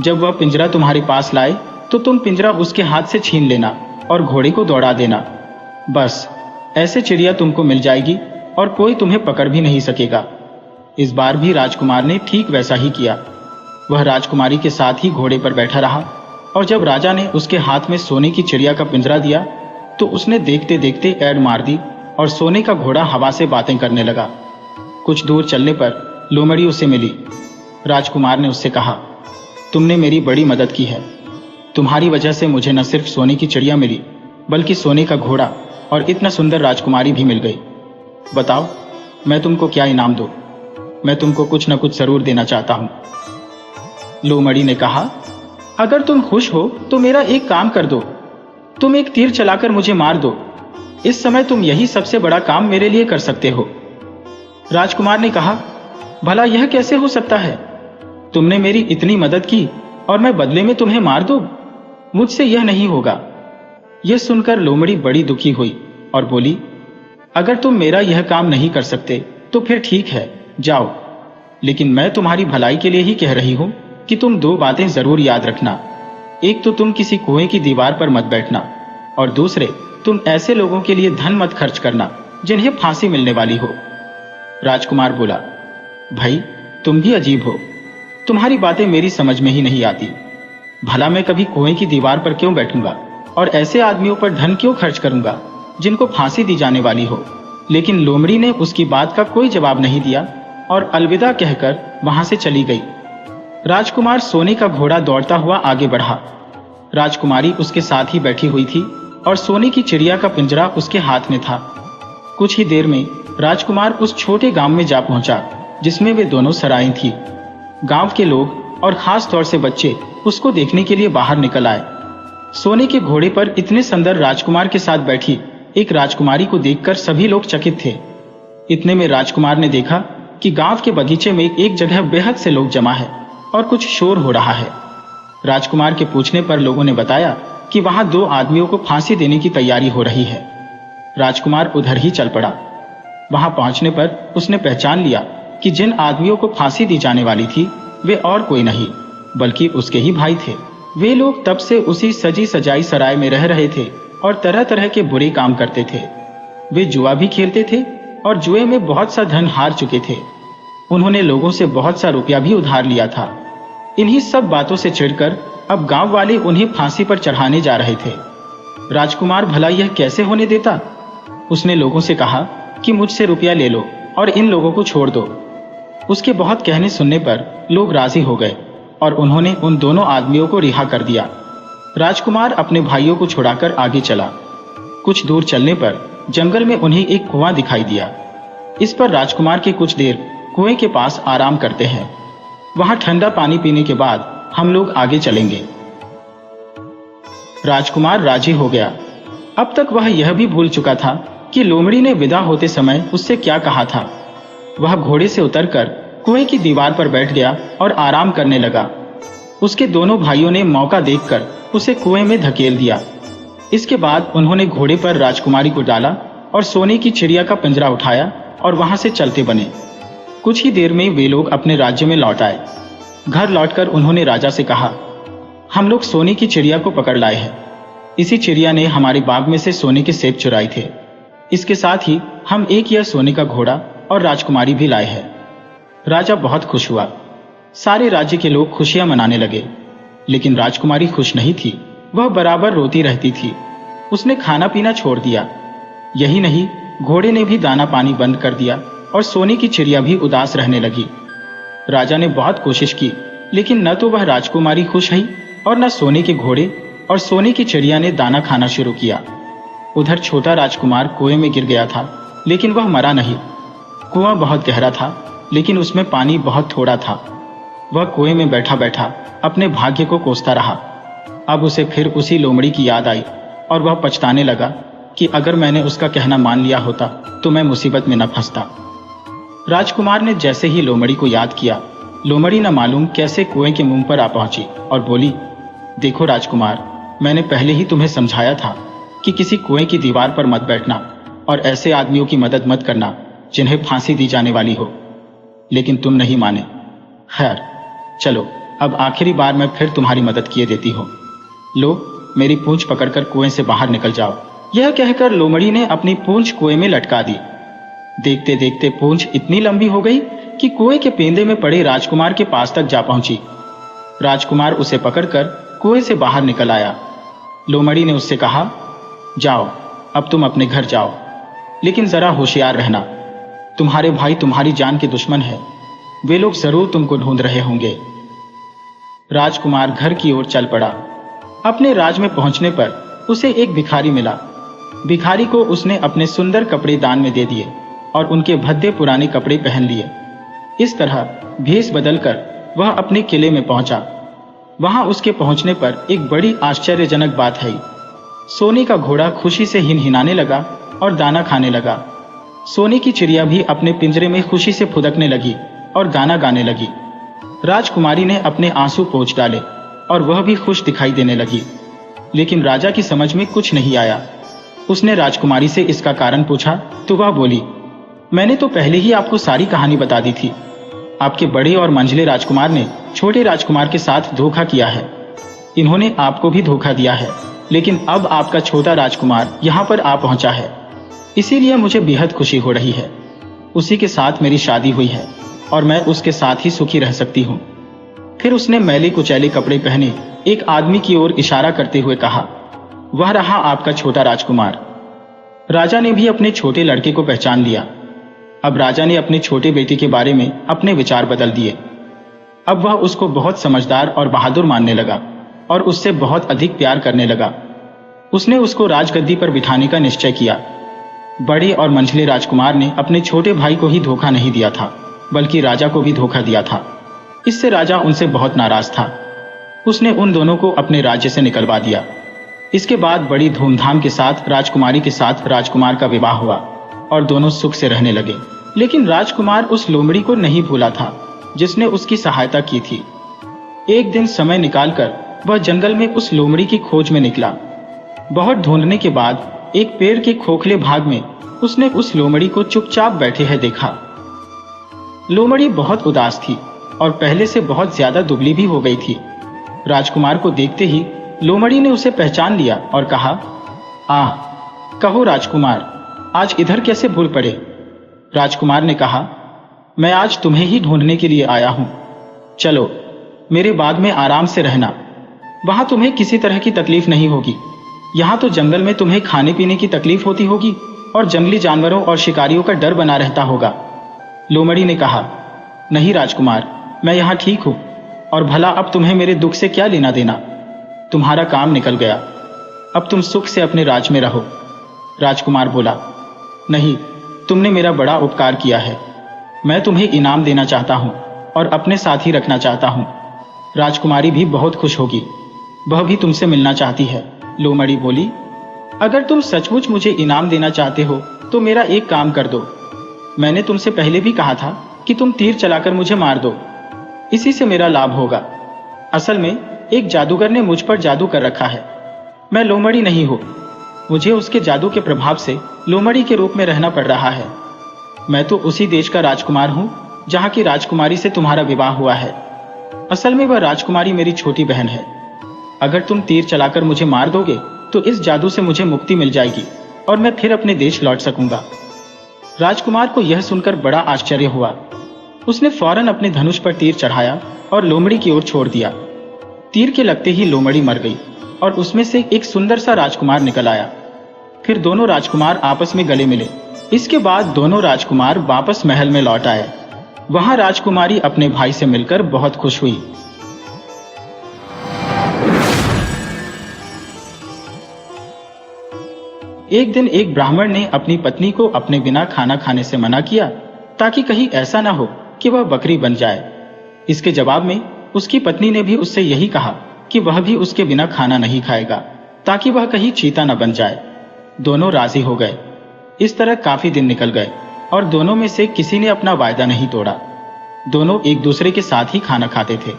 जब वह पिंजरा तुम्हारे पास लाए तो तुम पिंजरा उसके हाथ से छीन लेना और घोड़े को दौड़ा देना। बस ऐसे चिड़िया तुमको मिल जाएगी और कोई तुम्हें पकड़ भी नहीं सकेगा। इस बार भी राजकुमार ने ठीक वैसा ही किया। वह राजकुमारी के साथ ही घोड़े पर बैठा रहा और जब राजा ने उसके हाथ में सोने की चिड़िया का पिंजरा दिया तो उसने देखते देखते ऐड मार दी और सोने का घोड़ा हवा से बातें करने लगा। कुछ दूर चलने पर लोमड़ी उसे मिली। राजकुमार ने उससे कहा, तुमने मेरी बड़ी मदद की है। तुम्हारी वजह से मुझे न सिर्फ सोने की चिड़िया मिली बल्कि सोने का घोड़ा और इतना सुंदर राजकुमारी भी मिल गई। बताओ, मैं तुमको क्या इनाम दूं? मैं तुमको कुछ न कुछ जरूर देना चाहता हूं। लोमड़ी ने कहा, अगर तुम खुश हो तो मेरा एक काम कर दो। तुम एक तीर चलाकर मुझे मार दो। इस समय तुम यही सबसे बड़ा काम मेरे लिए कर सकते हो। राजकुमार ने कहा, भला यह कैसे हो सकता है? तुमने मेरी इतनी मदद की और मैं बदले में तुम्हें मार दूं? मुझसे यह नहीं होगा। यह सुनकर लोमड़ी बड़ी दुखी हुई और बोली, अगर तुम मेरा यह काम नहीं कर सकते तो फिर ठीक है, जाओ। लेकिन मैं तुम्हारी भलाई के लिए ही कह रही हूं कि तुम दो बातें जरूर याद रखना। एक तो तुम किसी कुएं की दीवार पर मत बैठना और दूसरे, तुम ऐसे लोगों के लिए धन मत खर्च करना जिन्हें फांसी मिलने वाली हो। राजकुमार बोला, भाई, तुम भी अजीब हो। तुम्हारी बातें मेरी समझ में ही नहीं आती। भला मैं कभी कुएं की दीवार पर क्यों बैठूंगा और ऐसे आदमियों पर धन क्यों खर्च करूंगा जिनको फांसी दी जाने वाली हो? लेकिन लोमड़ी ने उसकी बात का कोई जवाब नहीं दिया और अलविदा कहकर वहां से चली गई। राजकुमार सोने का घोड़ा दौड़ता हुआ आगे बढ़ा। राजकुमारी उसके साथ ही बैठी हुई थी और सोने की चिड़िया का पिंजरा उसके हाथ में था। कुछ ही देर में राजकुमार उस छोटे गांव में जा पहुंचा जिसमें वे दोनों सराएं थी। गांव के लोग और खास तौर से बच्चे उसको देखने के लिए बाहर निकल आए। सोने के घोड़े पर इतने सुंदर राजकुमार के साथ बैठी एक राजकुमारी को देखकर सभी लोग चकित थे। इतने में राजकुमार ने देखा कि गांव के बगीचे में एक जगह बेहद से लोग जमा है और कुछ शोर हो रहा है। राजकुमार के पूछने पर लोगों ने बताया कि वहां दो आदमियों को फांसी देने की तैयारी हो रही है। राजकुमार उधर ही चल पड़ा। वहां पहुंचने पर उसने पहचान लिया कि जिन आदमियों को फांसी दी जाने वाली थी वे और कोई नहीं बल्कि उसके ही भाई थे। वे लोग तब से उसी सजी सजाई सराय में रह रहे थे और तरह तरह के बुरे काम करते थे। वे जुआ भी खेलते थे और जुए में बहुत सा धन हार चुके थे। उन्होंने लोगों से बहुत सा रुपया भी उधार लिया था। इन्हीं सब बातों से चिढ़कर अब गांव वाले उन्हें फांसी पर चढ़ाने जा रहे थे। राजकुमार भला यह कैसे होने देता? उसने लोगों से कहा कि मुझसे रुपया ले लो और इन लोगों को छोड़ दो। उसके बहुत कहने सुनने पर लोग राजी हो गए और उन्होंने उन दोनों आदमियों को रिहा कर दिया। राजकुमार अपने भाइयों को छुड़ाकर आगे चला। कुछ दूर चलने पर जंगल में उन्हें एक कुआं दिखाई दिया। इस पर राजकुमार के कुछ देर कुएं के पास आराम करते हैं। वहां ठंडा पानी पीने के बाद हम लोग आगे चलेंगे। राजकुमार राजी हो गया। अब तक वह यह भी भूल चुका था कि लोमड़ी ने विदा होते समय उससे क्या कहा था। वह घोड़े से उतरकर कुएं की दीवार पर बैठ गया और आराम करने लगा। उसके दोनों भाइयों ने मौका देखकर उसे कुएं में धकेल दिया। इसके बाद उन्होंने घोड़े पर राजकुमारी को डाला और सोने की चिड़िया का पिंजरा उठाया और वहां से चलते बने। कुछ ही देर में वे लोग अपने राज्य में लौट आए। घर लौटकर उन्होंने राजा से कहा, हम लोग सोने की चिड़िया को पकड़ लाए हैं। इसी चिड़िया ने हमारे बाग में से सोने के सेब चुराए थे। इसके साथ ही हम एक यह सोने का घोड़ा और राजकुमारी भी लाए हैं। राजा बहुत खुश हुआ। सारे राज्य के लोग खुशियां मनाने लगे, लेकिन राजकुमारी खुश नहीं थी। वह बराबर रोती रहती थी। उसने खाना पीना छोड़ दिया। यही नहीं, घोड़े ने भी दाना पानी बंद कर दिया और सोने की चिड़िया भी उदास रहने लगी। राजा ने बहुत कोशिश की, लेकिन न तो वह राजकुमारी खुश हुई और न सोने के घोड़े और सोने की चिड़िया ने दाना खाना शुरू किया। उधर छोटा राजकुमार कुएं में गिर गया था, लेकिन वह मरा नहीं। कुआं बहुत गहरा था, लेकिन उसमें पानी बहुत थोड़ा था। वह कुएं में बैठा बैठा अपने भाग्य को कोसता रहा। अब उसे फिर उसी लोमड़ी की याद आई और वह पछताने लगा कि अगर मैंने उसका कहना मान लिया होता तो मैं मुसीबत में न फंसता। राजकुमार ने जैसे ही लोमड़ी को याद किया, लोमड़ी न मालूम कैसे कुएं के मुंह पर आ पहुंची और बोली, देखो राजकुमार, मैंने पहले ही तुम्हें समझाया था कि किसी कुएं की दीवार पर मत बैठना और ऐसे आदमियों की मदद मत करना जिन्हें फांसी दी जाने वाली हो, लेकिन तुम नहीं माने। खैर चलो, अब आखिरी बार मैं फिर तुम्हारी मदद किए देती हूँ। लो, मेरी पूंछ पकड़कर कुएं से बाहर निकल जाओ। यह कहकर लोमड़ी ने अपनी पूंछ कुएं में लटका दी। देखते देखते पूंछ इतनी लंबी हो गई कि कुएं के पेंदे में पड़े राजकुमार के पास तक जा पहुंची। राजकुमार उसे पकड़कर कुएं से बाहर निकल आया। लोमड़ी ने उससे कहा, जाओ, अब तुम अपने घर जाओ, लेकिन जरा होशियार रहना। तुम्हारे भाई तुम्हारी जान के दुश्मन है। वे लोग जरूर तुमको ढूंढ रहे होंगे। राजकुमार घर की ओर चल पड़ा। अपने राज में पहुंचने पर उसे एक भिखारी मिला। भिखारी को उसने अपने सुंदर कपड़े दान में दे दिए और उनके भद्दे पुराने कपड़े पहन लिए। इस तरह भेष बदलकर वह अपने किले में पहुंचा। वहां उसके पहुंचने पर एक बड़ी आश्चर्यजनक बात है। सोने का घोड़ा खुशी से हिनहिनाने लगा और दाना खाने लगा। सोने की चिड़िया भी अपने पिंजरे में खुशी से फुदकने लगी और गाना गाने लगी। राजकुमारी ने अपने आंसू पोंछ डाले और वह भी खुश दिखाई देने लगी, लेकिन राजा की समझ में कुछ नहीं आया। उसने राजकुमारी से इसका कारण पूछा तो वह बोली, मैंने तो पहले ही आपको सारी कहानी बता दी थी। आपके बड़े और मंझले राजकुमार ने छोटे राजकुमार के साथ धोखा किया है। इन्होंने आपको भी धोखा दिया है, लेकिन अब आपका छोटा राजकुमार यहाँ पर आ पहुंचा है, इसीलिए मुझे बेहद खुशी हो रही है। उसी के साथ मेरी शादी हुई है और मैं उसके साथ ही सुखी रह सकती हूँ। फिर उसने मैले कुचैले कपड़े पहने एक आदमी की ओर इशारा करते हुए कहा, वह रहा आपका छोटा राजकुमार। राजा ने भी अपने छोटे लड़के को पहचान लिया। अब राजा ने अपने छोटे बेटे के बारे में अपने विचार बदल दिए। अब वह उसको बहुत समझदार और बहादुर मानने लगा और उससे बहुत अधिक प्यार करने लगा। उसने उसको राजगद्दी पर बिठाने का निश्चय किया। बड़े और मंझले राजकुमार ने अपने छोटे भाई को ही धोखा नहीं दिया था, बल्कि राजा को भी धोखा दिया था। इससे राजा उनसे बहुत नाराज था। उसने उन दोनों को अपने राज्य से निकलवा दिया। इसके बाद बड़ी धूमधाम के साथ राजकुमारी के साथ राजकुमार का विवाह हुआ और दोनों सुख से रहने लगे। लेकिन राजकुमार उस लोमड़ी को नहीं भूला था जिसने उसकी सहायता की थी। एक दिन समय निकालकर वह जंगल में उस लोमड़ी की खोज में निकला। बहुत ढूंढने के बाद एक पेड़ के खोखले भाग में उसने उस लोमड़ी को चुपचाप बैठे है देखा। लोमड़ी बहुत उदास थी और पहले से बहुत ज्यादा दुबली भी हो गई थी। राजकुमार को देखते ही लोमड़ी ने उसे पहचान लिया और कहा, आह, कहो राजकुमार, आज इधर कैसे भूल पड़े? राजकुमार ने कहा, मैं आज तुम्हें ही ढूंढने के लिए आया हूं। चलो, मेरे बाग में आराम से रहना। वहां तुम्हें किसी तरह की तकलीफ नहीं होगी। यहाँ तो जंगल में तुम्हें खाने पीने की तकलीफ होती होगी और जंगली जानवरों और शिकारियों का डर बना रहता होगा। लोमड़ी ने कहा, नहीं राजकुमार, मैं यहाँ ठीक हूँ और भला अब तुम्हें मेरे दुख से क्या लेना देना? तुम्हारा काम निकल गया, अब तुम सुख से अपने राज में रहो। राजकुमार बोला, नहीं, तुमने मेरा बड़ा उपकार किया है। मैं तुम्हें इनाम देना चाहता हूँ और अपने साथ ही रखना चाहता हूँ। राजकुमारी भी बहुत खुश होगी, वह भी तुमसे मिलना चाहती है। लोमड़ी बोली, अगर तुम सचमुच मुझे इनाम देना चाहते हो तो मेरा एक काम कर दो। मैंने तुमसे पहले भी कहा था कि तुम तीर चलाकर मुझे मार दो, इसी से मेरा लाभ होगा। असल में एक जादूगर ने मुझ पर जादू कर रखा है। मैं लोमड़ी नहीं हूं, मुझे उसके जादू के प्रभाव से लोमड़ी के रूप में रहना पड़ रहा है। मैं तो उसी देश का राजकुमार हूं जहां की राजकुमारी से तुम्हारा विवाह हुआ है। असल में वह राजकुमारी मेरी छोटी बहन है। अगर तुम तीर चलाकर मुझे मार दोगे तो इस जादू से मुझे मुक्ति मिल जाएगी और मैं फिर अपने देश लौट सकूंगा। राजकुमार को यह सुनकर बड़ा आश्चर्य हुआ। उसने फौरन अपने धनुष पर तीर चढ़ाया और लोमड़ी की ओर छोड़ दिया। तीर के लगते ही लोमड़ी मर गई और उसमें से एक सुंदर सा राजकुमार निकल आया। फिर दोनों राजकुमार आपस में गले मिले। इसके बाद दोनों राजकुमार वापस महल में लौट आए। वहां राजकुमारी अपने भाई से मिलकर बहुत खुश हुई। एक दिन एक ब्राह्मण ने अपनी पत्नी को अपने बिना खाना खाने से मना किया ताकि कहीं ऐसा ना हो कि वह बकरी बन जाए। इसके जवाब में उसकी पत्नी ने भी उससे यही कहा कि वह भी उसके बिना खाना नहीं खाएगा ताकि वह कहीं चीता न बन जाए। दोनों राजी हो गए। इस तरह काफी दिन निकल गए और दोनों में से किसी ने अपना वायदा नहीं तोड़ा। दोनों एक दूसरे के साथ ही खाना खाते थे।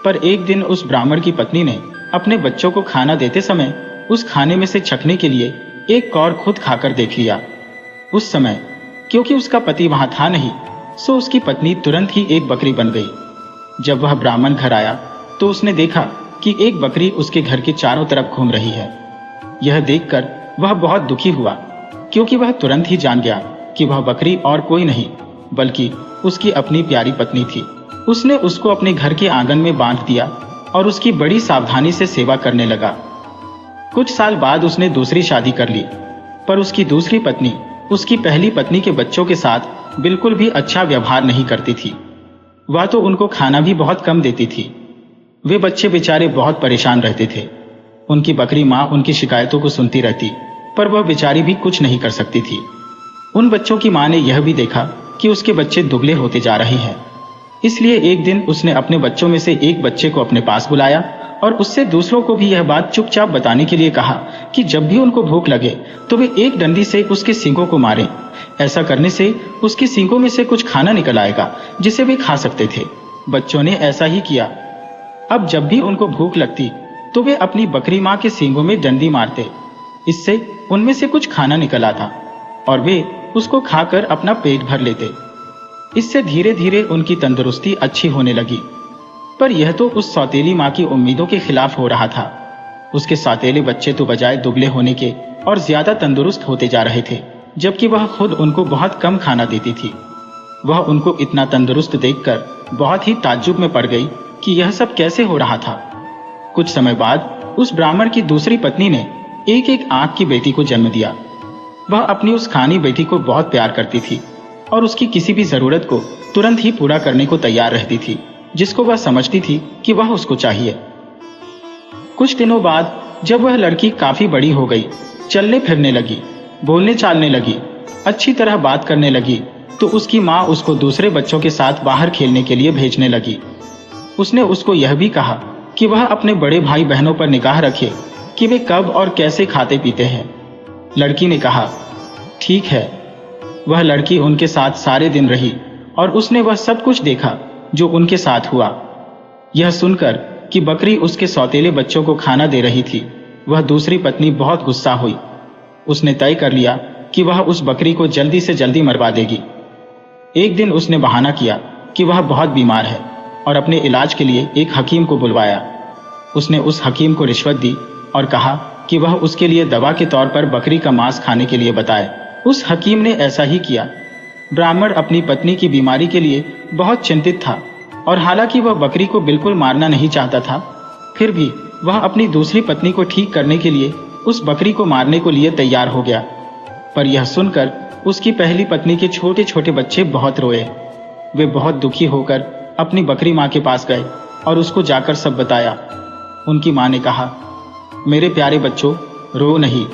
पर एक दिन उस ब्राह्मण की पत्नी ने अपने बच्चों को खाना देते समय उस खाने में से चखने के लिए एक कौर खुद खाकर देख लिया। उस समय क्योंकि उसका पति वहां था नहीं, सो उसकी पत्नी तुरंत ही एक बकरी बन गई। जब वह ब्राह्मण घर आया तो उसने देखा कि एक बकरी उसके घर के चारों तरफ घूम रही है। यह देखकर वह बहुत दुखी हुआ क्योंकि वह तुरंत ही जान गया कि वह बकरी और कोई नहीं बल्कि उसकी अपनी प्यारी पत्नी थी। उसने उसको अपने घर के आंगन में बांध दिया और उसकी बड़ी सावधानी से सेवा करने लगा। कुछ साल बाद उसने दूसरी शादी कर ली, पर उसकी दूसरी पत्नी उसकी पहली पत्नी के बच्चों के साथ बिल्कुल भी अच्छा व्यवहार नहीं करती थी। वह तो उनको खाना भी बहुत कम देती थी। वे बच्चे बेचारे बहुत परेशान रहते थे। उनकी बकरी माँ उनकी शिकायतों को सुनती रहती, पर वह बेचारी भी कुछ नहीं कर सकती थी। उन बच्चों की माँ ने यह भी देखा कि उसके बच्चे दुबले होते जा रहे हैं। इसलिए एक दिन उसने अपने बच्चों में से एक बच्चे को अपने पास बुलाया और उससे दूसरों को भी यह बात चुपचाप बताने के लिए कहा कि जब भी उनको भूख लगे तो वे एक डंडी से उसके सींगों को मारें। ऐसा करने से उसके सींगों में से कुछ खाना निकल आएगा जिसे वे खा सकते थे। बच्चों ने ऐसा ही किया। अब जब भी उनको भूख लगती तो वे अपनी बकरी माँ के सींगों में डंडी मारते। इससे उनमें से कुछ खाना निकल आता और वे उसको खाकर अपना पेट भर लेते। इससे धीरे धीरे उनकी तंदुरुस्ती अच्छी होने लगी। पर यह तो उस सौतेली माँ की उम्मीदों के खिलाफ हो रहा था। उसके सौतेले बच्चे तो बजाय दुबले होने के और ज्यादा तंदुरुस्त होते जा रहे थे, जबकि वह खुद उनको बहुत कम खाना देती थी। वह उनको इतना तंदुरुस्त देखकर बहुत ही ताज्जुब में पड़ गई कि यह सब कैसे हो रहा था। कुछ समय बाद उस ब्राह्मण की दूसरी पत्नी ने एक एक आंख की बेटी को जन्म दिया। वह अपनी उस खानी बेटी को बहुत प्यार करती थी और उसकी किसी भी जरूरत को तुरंत ही पूरा करने को तैयार रहती थी, जिसको वह समझती थी कि वह उसको चाहिए। कुछ दिनों बाद जब वह लड़की काफी बड़ी हो गई, चलने फिरने लगी, बोलने चालने लगी, अच्छी तरह बात करने लगी, तो उसकी माँ उसको दूसरे बच्चों के साथ बाहर खेलने के लिए भेजने लगी। उसने उसको यह भी कहा कि वह अपने बड़े भाई बहनों पर निगाह रखे कि वे कब और कैसे खाते पीते हैं। लड़की ने कहा, ठीक है। वह लड़की उनके साथ सारे दिन रही और उसने वह सब कुछ देखा जो उनके साथ हुआ। यह सुनकर कि बकरी उसके सौतेले बच्चों को खाना दे रही थी, वह दूसरी पत्नी बहुत गुस्सा हुई। उसने तय कर लिया कि वह उस बकरी को जल्दी से जल्दी मरवा देगी। एक दिन उसने बहाना किया कि वह बहुत बीमार है और अपने इलाज के लिए एक हकीम को बुलवाया। उसने उस हकीम को रिश्वत दी और कहा कि वह उसके लिए दवा के तौर पर बकरी का मांस खाने के लिए बताए। उस हकीम ने ऐसा ही किया। ब्राह्मण अपनी पत्नी की बीमारी के लिए बहुत चिंतित था और हालांकि वह बकरी को बिल्कुल मारना नहीं चाहता था, फिर भी वह अपनी दूसरी पत्नी को ठीक करने के लिए उस बकरी को मारने को लिए तैयार हो गया। पर यह सुनकर उसकी पहली पत्नी के छोटे छोटे बच्चे बहुत रोए। वे बहुत दुखी होकर अपनी बकरी माँ के पास गए और उसको जाकर सब बताया। उनकी माँ ने कहा, मेरे प्यारे बच्चों, रो नहीं।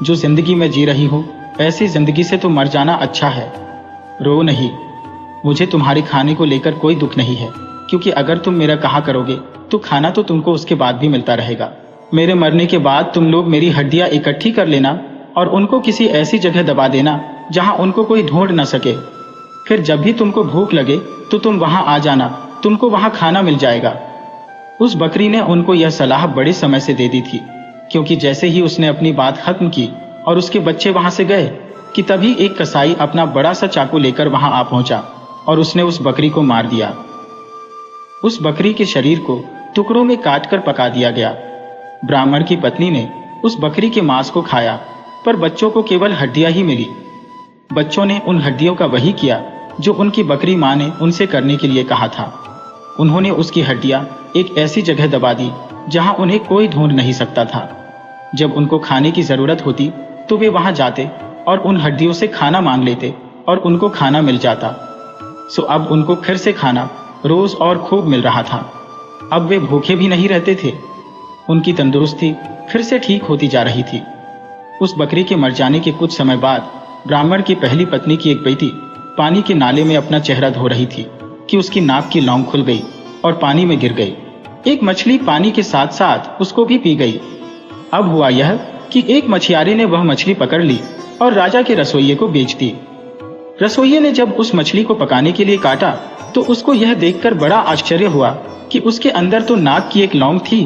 जो जिंदगी में जी रही हो ऐसी जिंदगी से तो मर जाना अच्छा है। रो नहीं। मुझे तुम्हारे खाने को लेकर कोई दुख नहीं है, क्योंकि अगर तुम मेरा कहा करोगे तो खाना तो तुमको उसके बाद भी मिलता रहेगा। मेरे मरने के बाद तुम लोग मेरी हड्डियां इकट्ठी कर लेना और उनको किसी ऐसी जगह दबा देना जहां उनको कोई ढूंढ न सके। फिर जब भी तुमको भूख लगे तो तुम वहां आ जाना, तुमको वहां खाना मिल जाएगा। उस बकरी ने उनको यह सलाह बड़े समय से दे दी थी, क्योंकि जैसे ही उसने अपनी बात खत्म की और उसके बच्चे वहां से गए कि तभी एक कसाई अपना बड़ा सा चाकू लेकर वहां आ पहुंचा और उसने उस बकरी को मार दिया। उस बकरी के शरीर को टुकड़ों में काटकर पका दिया गया। ब्राह्मण की पत्नी ने उस बकरी के मांस को खाया, पर बच्चों को केवल हड्डियां ही मिली। बच्चों ने उन हड्डियों का वही किया जो उनकी बकरी मां ने उनसे करने के लिए कहा था। उन्होंने उसकी हड्डियां एक ऐसी जगह दबा दी जहां उन्हें कोई ढूंढ नहीं सकता था। जब उनको खाने की जरूरत होती तो वे वहां जाते और उन हड्डियों से खाना मांग लेते और उनको खाना मिल जाता। सो अब उनको फिर से खाना रोज और खूब मिल रहा था। अब वे भूखे भी नहीं रहते थे। उनकी तंदुरुस्ती फिर से ठीक होती जा रही थी। उस बकरी के मर जाने के कुछ समय बाद ब्राह्मण की पहली पत्नी की एक बेटी पानी के नाले में अपना चेहरा धो रही थी कि उसकी नाक की लौंग खुल गई और पानी में गिर गई। एक मछली पानी के साथ साथ उसको भी पी गई। अब हुआ यह कि एक मछियारे ने वह मछली पकड़ ली और राजा के रसोइये को बेच दी। रसोइये ने जब उस मछली को पकाने के लिए काटा तो उसको यह देखकर बड़ा आश्चर्य हुआ कि उसके अंदर तो नाक की एक लौंग थी।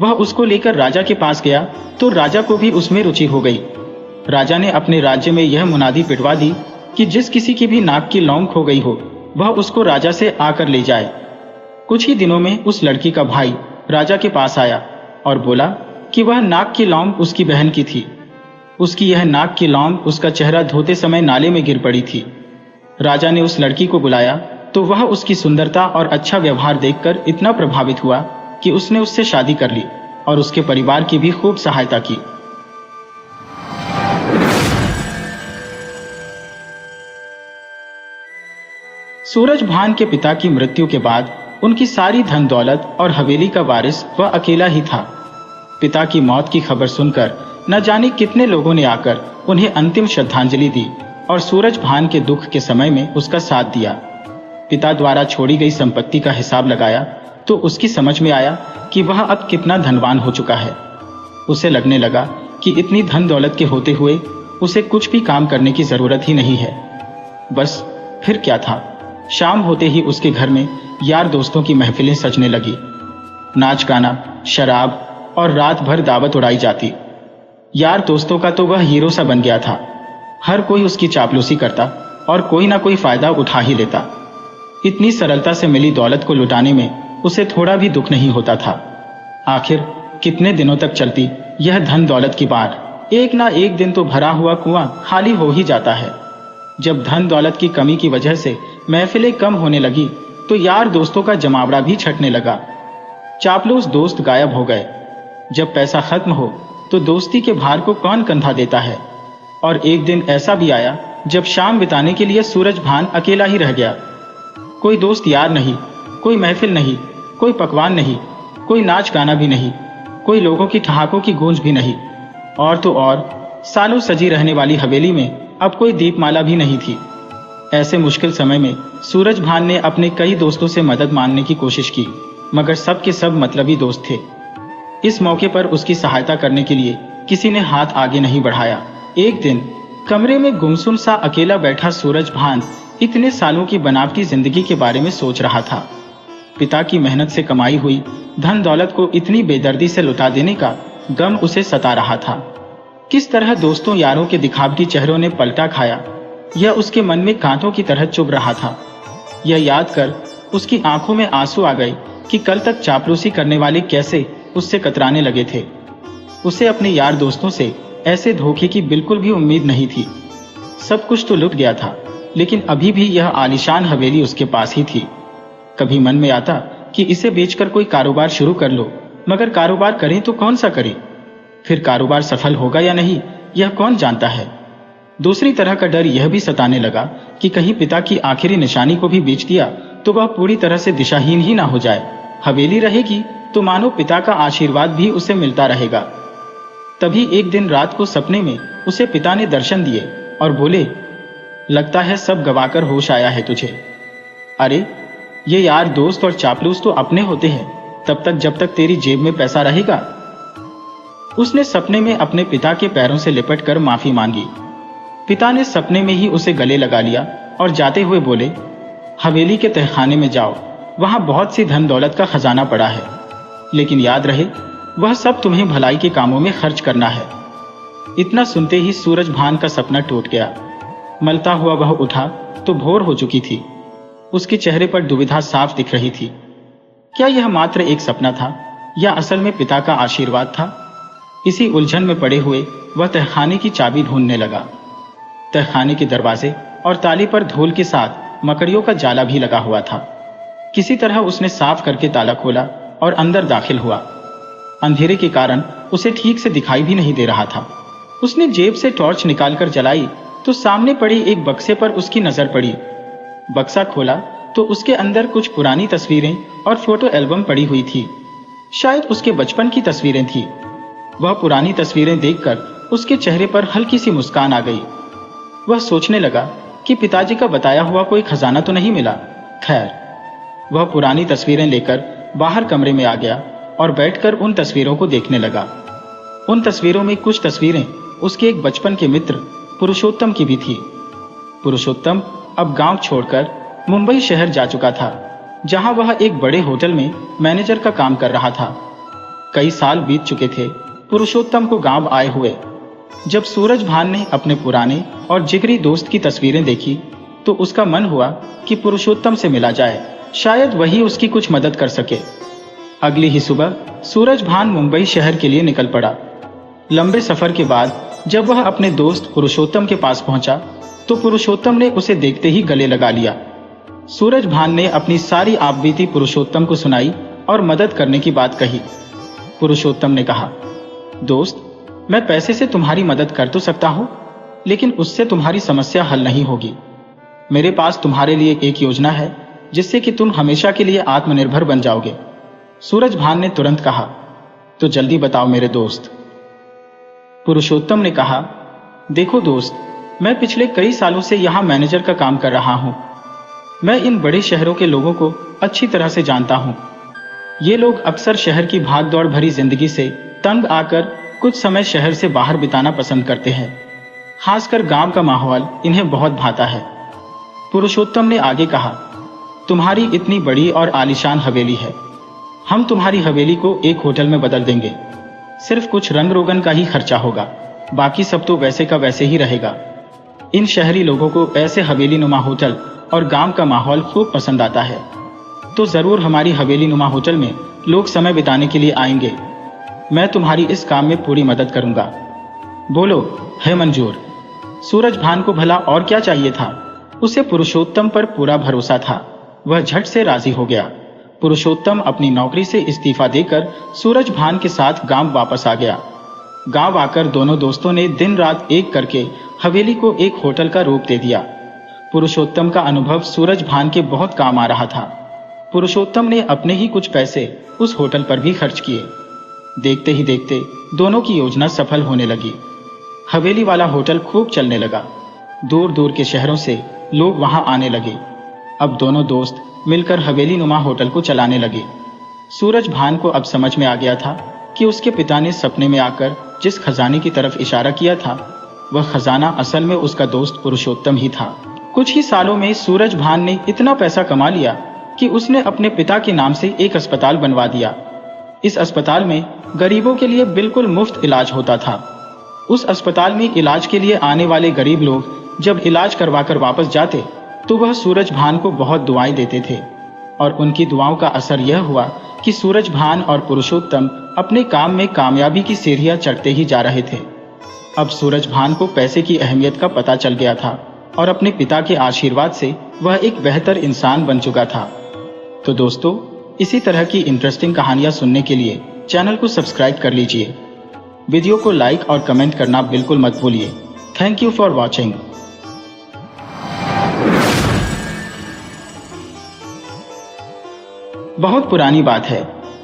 वह उसको लेकर राजा के पास गया तो राजा को भी उसमें रुचि हो गई। राजा ने अपने राज्य में यह मुनादी पिटवा दी कि जिस किसी की भी नाक की लौंग खो गई हो वह उसको राजा से आकर ले जाए। कुछ ही दिनों में उस लड़की का भाई राजा के पास आया और बोला कि वह नाक की लौंग उसकी बहन की थी। उसकी यह नाक की लौंग उसका चेहरा धोते समय नाले में गिर पड़ी थी। राजा ने उस लड़की को बुलाया तो वह उसकी सुंदरता और अच्छा व्यवहार देखकर इतना प्रभावित हुआ कि उसने उससे शादी कर ली और उसके परिवार की भी खूब सहायता की। सूरजभान के पिता की मृत्यु के बाद उनकी सारी धन दौलत और हवेली का वारिस वह अकेला ही था। पिता की मौत की खबर सुनकर न जाने कितने लोगों ने आकर उन्हें अंतिम श्रद्धांजलि दी और सूरजभान के दुख के समय में उसका साथ दिया। पिता द्वारा छोड़ी गई संपत्ति का हिसाब लगाया तो उसकी समझ में आया कि वह अब कितना धनवान हो चुका है। उसे लगने लगा कि इतनी धन दौलत के होते हुए उसे कुछ भी काम करने की जरूरत ही नहीं है। बस फिर क्या था, शाम होते ही उसके घर में यार दोस्तों की महफिलें सजने लगी। नाच गाना, शराब और रात भर दावत उड़ाई जाती। यार दोस्तों का तो वह हीरो सा बन गया था। हर कोई उसकी चापलूसी करता और कोई ना कोई फायदा उठा ही लेता। इतनी सरलता से मिली दौलत को लुटाने में उसे थोड़ा भी दुख नहीं होता था। आखिर कितने दिनों तक चलती यह धन दौलत की बाढ़। एक ना एक दिन तो भरा हुआ कुआं खाली हो ही जाता है। जब धन दौलत की कमी की वजह से महफिलें कम होने लगी तो यार दोस्तों का जमावड़ा भी छटने लगा। चापलूस दोस्त गायब हो गए। जब पैसा खत्म हो तो दोस्ती के भार को कौन कंधा देता है। और एक दिन ऐसा भी आया जब शाम बिताने के लिए सूरजभान अकेला ही रह गया। कोई दोस्त यार नहीं, कोई महफिल नहीं, कोई पकवान नहीं, कोई नाच गाना भी नहीं, कोई लोगों की ठहाकों की गूंज भी नहीं। और तो और सालों सजी रहने वाली हवेली में अब कोई दीपमाला भी नहीं थी। ऐसे मुश्किल समय में सूरजभान ने अपने कई दोस्तों से मदद मांगने की कोशिश की, मगर सब के सब मतलबी दोस्त थे। इस मौके पर उसकी सहायता करने के लिए किसी ने हाथ आगे नहीं बढ़ाया। एक दिन कमरे में गुमसुम सा अकेला बैठा सूरजभान इतने सालों की बनावटी जिंदगी के बारे में सोच रहा था। पिता की मेहनत से कमाई हुई धन दौलत को इतनी बेदर्दी से लुटा देने का गम उसे सता रहा था। किस तरह दोस्तों यारों के दिखावटी चेहरों ने पलटा खाया, यह उसके मन में कांटों की तरह चुभ रहा था। यह याद कर उसकी आंखों में आंसू आ गए कि कल तक चापलूसी करने वाले कैसे उससे कतराने लगे थे। उसे अपने यार दोस्तों से ऐसे धोखे की बिल्कुल भी उम्मीद नहीं थी। सब कुछ तो लुट गया था, लेकिन अभी भी यह आलीशान हवेली उसके पास ही थी। कभी मन में आता कि इसे बेचकर कोई कारोबार शुरू कर लो, मगर कारोबार करें तो कौन सा करें। फिर कारोबार सफल होगा या नहीं यह कौन जानता है। दूसरी तरह का डर यह भी सताने लगा कि कहीं पिता की आखिरी निशानी को भी बेच दिया तो वह पूरी तरह से दिशाहीन ही ना हो जाए। हवेली रहेगी तो मानो पिता का आशीर्वाद भी उसे मिलता रहेगा। तभी एक दिन रात को सपने में उसे पिता ने दर्शन दिए और बोले, लगता है सब गवाकर होश आया है तुझे। अरे ये यार दोस्त और चापलूस तो अपने होते हैं तब तक जब तक तेरी जेब में पैसा रहेगा। उसने सपने में अपने पिता के पैरों से लिपटकर माफी मांगी। पिता ने सपने में ही उसे गले लगा लिया और जाते हुए बोले, हवेली के तहखाने में जाओ, वहां बहुत सी धन दौलत का खजाना पड़ा है, लेकिन याद रहे वह सब तुम्हें भलाई के कामों में खर्च करना है। इतना सुनते ही सूरजभान का सपना टूट गया। मलता हुआ वह उठा तो भोर हो चुकी थी। उसके चेहरे पर दुविधा साफ दिख रही थी। क्या यह मात्र एक सपना था या असल में पिता का आशीर्वाद था? इसी उलझन में पड़े हुए वह तहखाने की चाबी ढूंढने लगा। तहखाने के दरवाजे और ताले पर धूल के साथ मकड़ियों का जाला भी लगा हुआ था। किसी तरह उसने साफ करके ताला खोला और अंदर दाखिल हुआ। अंधेरे के कारण उसे ठीक से दिखाई भी नहीं दे रहा था। उसने जेब से टॉर्च निकालकर जलाई तो सामने पड़ी एक बक्से पर उसकी नजर पड़ी। बक्सा खोला तो उसके अंदर कुछ पुरानी तस्वीरें और फोटो एल्बम पड़ी हुई थी। शायद उसके बचपन की तस्वीरें थी। वह पुरानी तस्वीरें देखकर उसके चेहरे पर हल्की सी मुस्कान आ गई। वह सोचने लगा कि पिताजी का बताया हुआ कोई खजाना तो नहीं मिला। खैर, वह पुरानी तस्वीरें लेकर बाहर कमरे में आ गया और बैठकर उन तस्वीरों को देखने लगा। उन तस्वीरों में कुछ तस्वीरें उसके एक बचपन के मित्र पुरुषोत्तम की भी थी। पुरुषोत्तम अब गांव छोड़कर मुंबई शहर जा चुका था, जहां वह एक बड़े होटल में मैनेजर का काम कर रहा था। कई साल बीत चुके थे पुरुषोत्तम को गांव आए हुए। जब सूरजभान ने अपने पुराने और जिगरी दोस्त की तस्वीरें देखी तो उसका मन हुआ कि पुरुषोत्तम से मिला जाए, शायद वही उसकी कुछ मदद कर सके। अगली ही सुबह सूरजभान मुंबई शहर के लिए निकल पड़ा। लंबे सफर के बाद जब वह अपने दोस्त पुरुषोत्तम के पास पहुंचा तो पुरुषोत्तम ने उसे देखते ही गले लगा लिया। सूरजभान ने अपनी सारी आपबीती पुरुषोत्तम को सुनाई और मदद करने की बात कही। पुरुषोत्तम ने कहा, दोस्त, मैं पैसे से तुम्हारी मदद कर तो सकता हूं, लेकिन उससे तुम्हारी समस्या हल नहीं होगी। मेरे पास तुम्हारे लिए एक योजना है जिससे कि तुम हमेशा के लिए आत्मनिर्भर बन जाओगे। सूरजभान ने तुरंत कहा, तो जल्दी बताओ मेरे दोस्त। पुरुषोत्तम ने कहा, देखो दोस्त, मैं पिछले कई सालों से यहां मैनेजर का काम कर रहा हूं। मैं इन बड़े शहरों के लोगों को अच्छी तरह से जानता हूं। ये लोग अक्सर शहर की भागदौड़ भरी जिंदगी से तंग आकर कुछ समय शहर से बाहर बिताना पसंद करते हैं। खासकर गांव का माहौल इन्हें बहुत भाता है। पुरुषोत्तम ने आगे कहा, तुम्हारी इतनी बड़ी और आलीशान हवेली है, हम तुम्हारी हवेली को एक होटल में बदल देंगे। सिर्फ कुछ रंग रोगन का ही खर्चा होगा, बाकी सब तो वैसे का वैसे ही रहेगा। इन शहरी लोगों को ऐसे हवेली नुमा होटल और गांव का माहौल खूब पसंद आता है, तो जरूर हमारी हवेली नुमा होटल में लोग समय बिताने के लिए आएंगे। मैं तुम्हारी इस काम में पूरी मदद करूंगा। बोलो, है मंजूर? सूरजभान को भला और क्या चाहिए था? उसे पुरुषोत्तम पर पूरा भरोसा था। वह झट से राजी हो गया। पुरुषोत्तम अपनी नौकरी से इस्तीफा देकर सूरजभान के साथ गांव वापस आ गया। गांव आकर दोनों दोस्तों ने दिन रात एक करके हवेली को एक होटल का रूप दे दिया। पुरुषोत्तम का अनुभव सूरजभान के बहुत काम आ रहा था। पुरुषोत्तम ने अपने ही कुछ पैसे उस होटल पर भी खर्च किए। देखते ही देखते दोनों की योजना सफल होने लगी। हवेली वाला होटल खूब चलने लगा। दूर दूर के शहरों से लोग वहां आने लगे। अब दोनों दोस्त मिलकर हवेली नुमा होटल को चलाने लगे। सूरजभान को अब समझ में आ गया था कि उसके पिता ने सपने में आकर जिस खजाने की तरफ इशारा किया था, वह खजाना असल में उसका दोस्त पुरुषोत्तम ही था। कुछ ही सालों में सूरजभान ने इतना पैसा कमा लिया कि उसने अपने पिता के नाम से एक अस्पताल बनवा दिया। इस अस्पताल में गरीबों के लिए बिल्कुल मुफ्त इलाज होता था। उस अस्पताल में इलाज के लिए आने वाले गरीब लोग जब इलाज करवाकर वापस जाते तो वह सूरजभान को बहुत दुआएं देते थे, और उनकी दुआओं का असर यह हुआ कि सूरजभान और पुरुषोत्तम अपने काम में कामयाबी की सीढ़ियां चढ़ते ही जा रहे थे। अब सूरजभान को पैसे की अहमियत का पता चल गया था और अपने पिता के आशीर्वाद से वह एक बेहतर इंसान बन चुका था। तो दोस्तों, इसी तरह की इंटरेस्टिंग कहानियां सुनने के लिए चैनल को सब्सक्राइब कर लीजिए। वीडियो को लाइक और कमेंट करना बिल्कुल मत भूलिए। Thank you for watching. बहुत पुरानी बात है।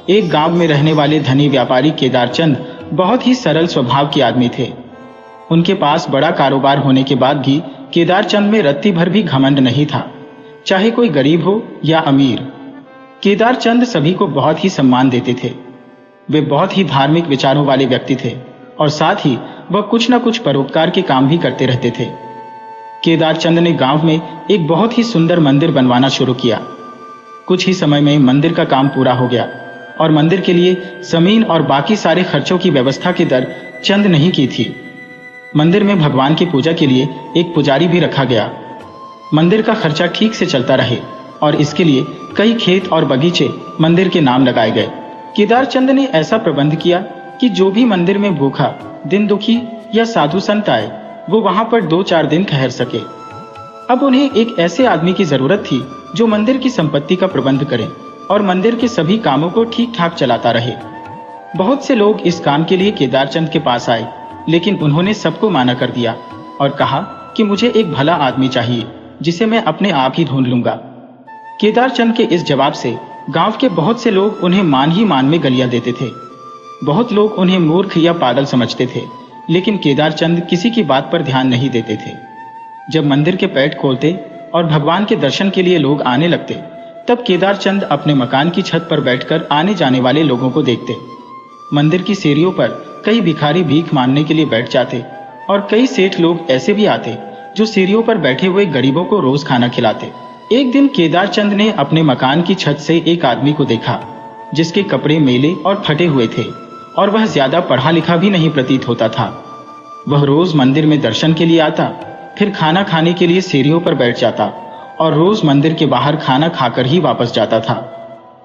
एक गांव में रहने वाले धनी व्यापारी केदारचंद बहुत ही सरल स्वभाव के आदमी थे। उनके पास बड़ा कारोबार होने के बाद भी केदारचंद में रत्ती भर भी घमंड नहीं था, चाहे कोई गरीब हो या अमीर। केदारचंद सभी को बहुत ही सम्मान देते थे। वे बहुत ही धार्मिक विचारों वाले व्यक्ति थे और साथ ही वह कुछ न कुछ परोपकार के काम भी करते रहते थे। केदार चंद ने गांव में एक बहुत ही सुंदर मंदिर बनवाना शुरू किया। कुछ ही समय में मंदिर का काम पूरा हो गया और मंदिर के लिए जमीन और बाकी सारे खर्चों की व्यवस्था की दर चंद नहीं की थी। मंदिर में भगवान की पूजा के लिए एक पुजारी भी रखा गया। मंदिर का खर्चा ठीक से चलता रहे और इसके लिए कई खेत और बगीचे मंदिर के नाम लगाए गए। केदार चंद ने ऐसा प्रबंध किया कि जो भी मंदिर में भूखा, दिन दुखी या साधु संत आए, वो वहां पर 2-4 दिन ठहर सके। अब उन्हें एक ऐसे आदमी की जरूरत थी जो मंदिर की संपत्ति का प्रबंध करे और मंदिर के सभी कामों को ठीक ठाक चलाता रहे। बहुत से लोग इस काम के लिए केदार चंद के पास आए, लेकिन उन्होंने सबको माना कर दिया और कहा कि मुझे एक भला आदमी चाहिए जिसे मैं अपने आप ही ढूंढ लूंगा। केदार चंद के इस जवाब से गांव के बहुत से लोग उन्हें मान ही मान में गालियां देते थे। बहुत लोग उन्हें मूर्ख या पागल समझते थे, लेकिन केदार चंद किसी की बात पर ध्यान नहीं देते थे। जब मंदिर के पैठ खोलते और भगवान के दर्शन के लिए लोग आने लगते, तब केदार चंद अपने मकान की छत पर बैठकर आने जाने वाले लोगों को देखते। मंदिर की सीढ़ियों पर कई भिखारी भीख मांगने के लिए बैठ जाते और कई सेठ लोग ऐसे भी आते जो सीढ़ियों पर बैठे हुए गरीबों को रोज खाना खिलाते। एक दिन केदार चंद ने अपने मकान की छत से एक आदमी को देखा जिसके कपड़े मैले और फटे हुए थे और वह ज्यादा पढ़ा लिखा भी नहीं प्रतीत होता था। वह रोज मंदिर में दर्शन के लिए आता, फिर खाना खाने के लिए सीढ़ियों पर बैठ जाता और रोज मंदिर के बाहर खाना खाकर ही वापस जाता था।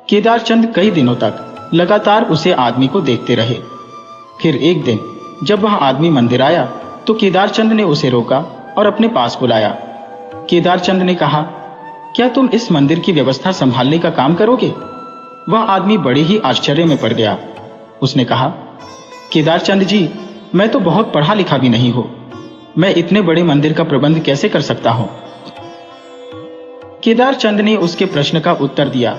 केदार चंद कई दिनों तक लगातार उसे आदमी को देखते रहे। फिर एक दिन जब वह आदमी मंदिर आया तो केदार चंद ने उसे रोका और अपने पास बुलाया। केदार चंद ने कहा, क्या तुम इस मंदिर की व्यवस्था संभालने का काम करोगे? वह आदमी बड़े ही आश्चर्य में पड़ गया। उसने कहा, केदार चंद जी, मैं तो बहुत पढ़ा लिखा भी नहीं हूं, मैं इतने बड़े मंदिर का प्रबंध कैसे कर सकता हूं? केदार चंद ने उसके प्रश्न का उत्तर दिया,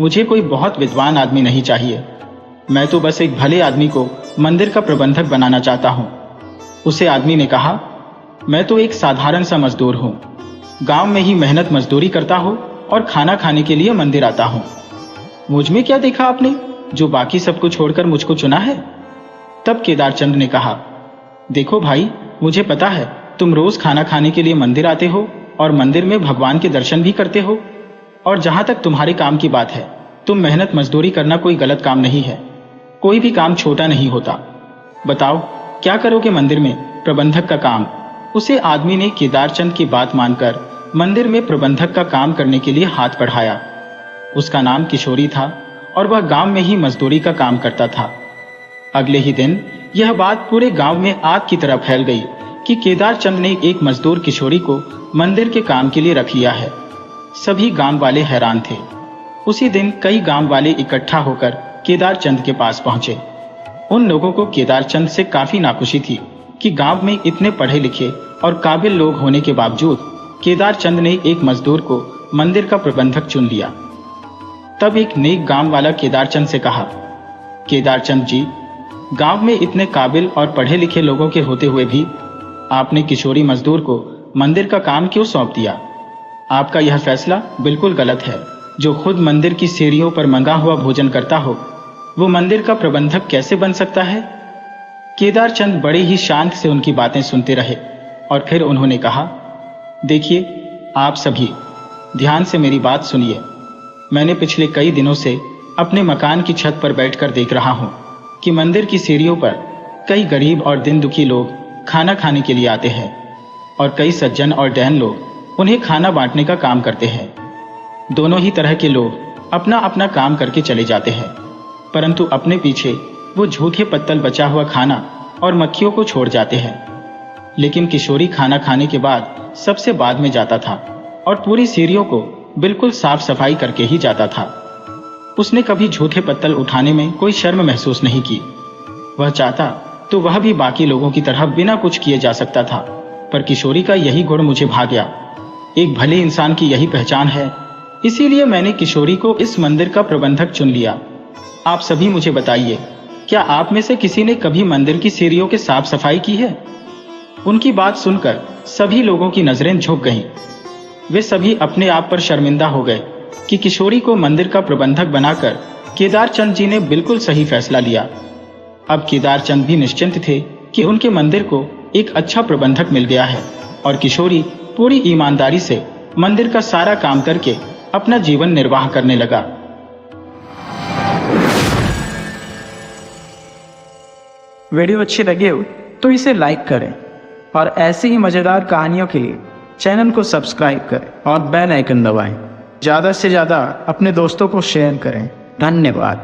मुझे कोई बहुत विद्वान आदमी नहीं चाहिए, मैं तो बस एक भले आदमी को मंदिर का प्रबंधक बनाना चाहता हूं। उसे आदमी ने कहा, मैं तो एक साधारण सा मजदूर हूं, गांव में ही मेहनत मजदूरी करता हूं और खाना खाने के लिए मंदिर आता हूं। मुझ में क्या देखा आपने जो बाकी सबको छोड़कर मुझको चुना है? तब केदार चंद ने कहा, देखो भाई, मुझे पता है तुम रोज खाना खाने के लिए मंदिर आते हो और मंदिर में भगवान के दर्शन भी करते हो, और जहां तक तुम्हारे काम की बात है, तुम मेहनत मजदूरी करना कोई गलत काम नहीं है। कोई भी काम छोटा नहीं होता। बताओ क्या करोगे मंदिर में प्रबंधक का काम? उसे आदमी ने केदार चंद की बात मानकर मंदिर में प्रबंधक का काम करने के लिए हाथ बढ़ाया। उसका नाम किशोरी था और वह गांव में ही मजदूरी का काम करता था। अगले ही दिन यह बात पूरे गांव में आग की तरह फैल गई कि केदार चंद ने एक मजदूर किशोरी को मंदिर के काम के लिए रख लिया है। सभी गांव वाले हैरान थे। उसी दिन कई गांव वाले इकट्ठा होकर केदार चंद के पास पहुंचे। उन लोगों को केदार चंद से काफी नाखुशी थी कि गांव में इतने पढ़े लिखे और काबिल लोग होने के बावजूद केदार चंद ने एक मजदूर को मंदिर का प्रबंधक चुन लिया। तब एक नेक गांव वाला केदार चंद से कहा, केदार चंद जी, गांव में इतने काबिल और पढ़े लिखे लोगों के होते हुए भी आपने किशोरी मजदूर को मंदिर का काम क्यों सौंप दिया? आपका यह फैसला बिल्कुल गलत है। जो खुद मंदिर की सीढ़ियों पर मंगा हुआ भोजन करता हो, वो मंदिर का प्रबंधक कैसे बन सकता है? केदार चंद बड़े ही शांत से उनकी बातें सुनते रहे और फिर उन्होंने कहा, देखिए, आप सभी ध्यान से मेरी बात सुनिए। मैंने पिछले कई दिनों से अपने मकान की छत पर बैठकर देख रहा हूं कि मंदिर की सीढ़ियों पर कई गरीब और दिन दुखी लोग खाना खाने के लिए आते हैं और कई सज्जन और डैन लोग उन्हें खाना बांटने का काम करते हैं। दोनों ही तरह के लोग अपना अपना काम करके चले जाते हैं, परंतु अपने पीछे वो झूठे पत्तल बचा हुआ खाना और मक्खियों को छोड़ जाते हैं। लेकिन किशोरी खाना खाने के बाद सबसे बाद में जाता था और पूरी सीढ़ियों को बिल्कुल साफ सफाई करके ही जाता था। उसने कभी झूठे पत्तल उठाने में कोई शर्म महसूस नहीं की। वह चाहता तो वह भी बाकी लोगों की तरह बिना कुछ किए जा सकता था, पर किशोरी का यही गुण मुझे भा गया। एक भले इंसान की यही पहचान है, इसीलिए मैंने किशोरी को इस मंदिर का प्रबंधक चुन लिया। आप सभी मुझे बताइए, क्या आप में से किसी ने कभी मंदिर की सीढ़ियों की साफ सफाई की है? उनकी बात सुनकर सभी लोगों की नजरें झुक गईं। वे सभी अपने आप पर शर्मिंदा हो गए कि किशोरी को मंदिर का प्रबंधक बनाकर केदार चंद जी ने बिल्कुल सही फैसला लिया। अब केदार चंद भी निश्चिंत थे कि उनके मंदिर को एक अच्छा प्रबंधक मिल गया है और किशोरी पूरी ईमानदारी से मंदिर का सारा काम करके अपना जीवन निर्वाह करने लगा। वीडियो अच्छी लगी हो तो इसे लाइक करें और ऐसी ही मज़ेदार कहानियों के लिए चैनल को सब्सक्राइब करें और बेल आइकन दबाएं। ज़्यादा से ज़्यादा अपने दोस्तों को शेयर करें। धन्यवाद।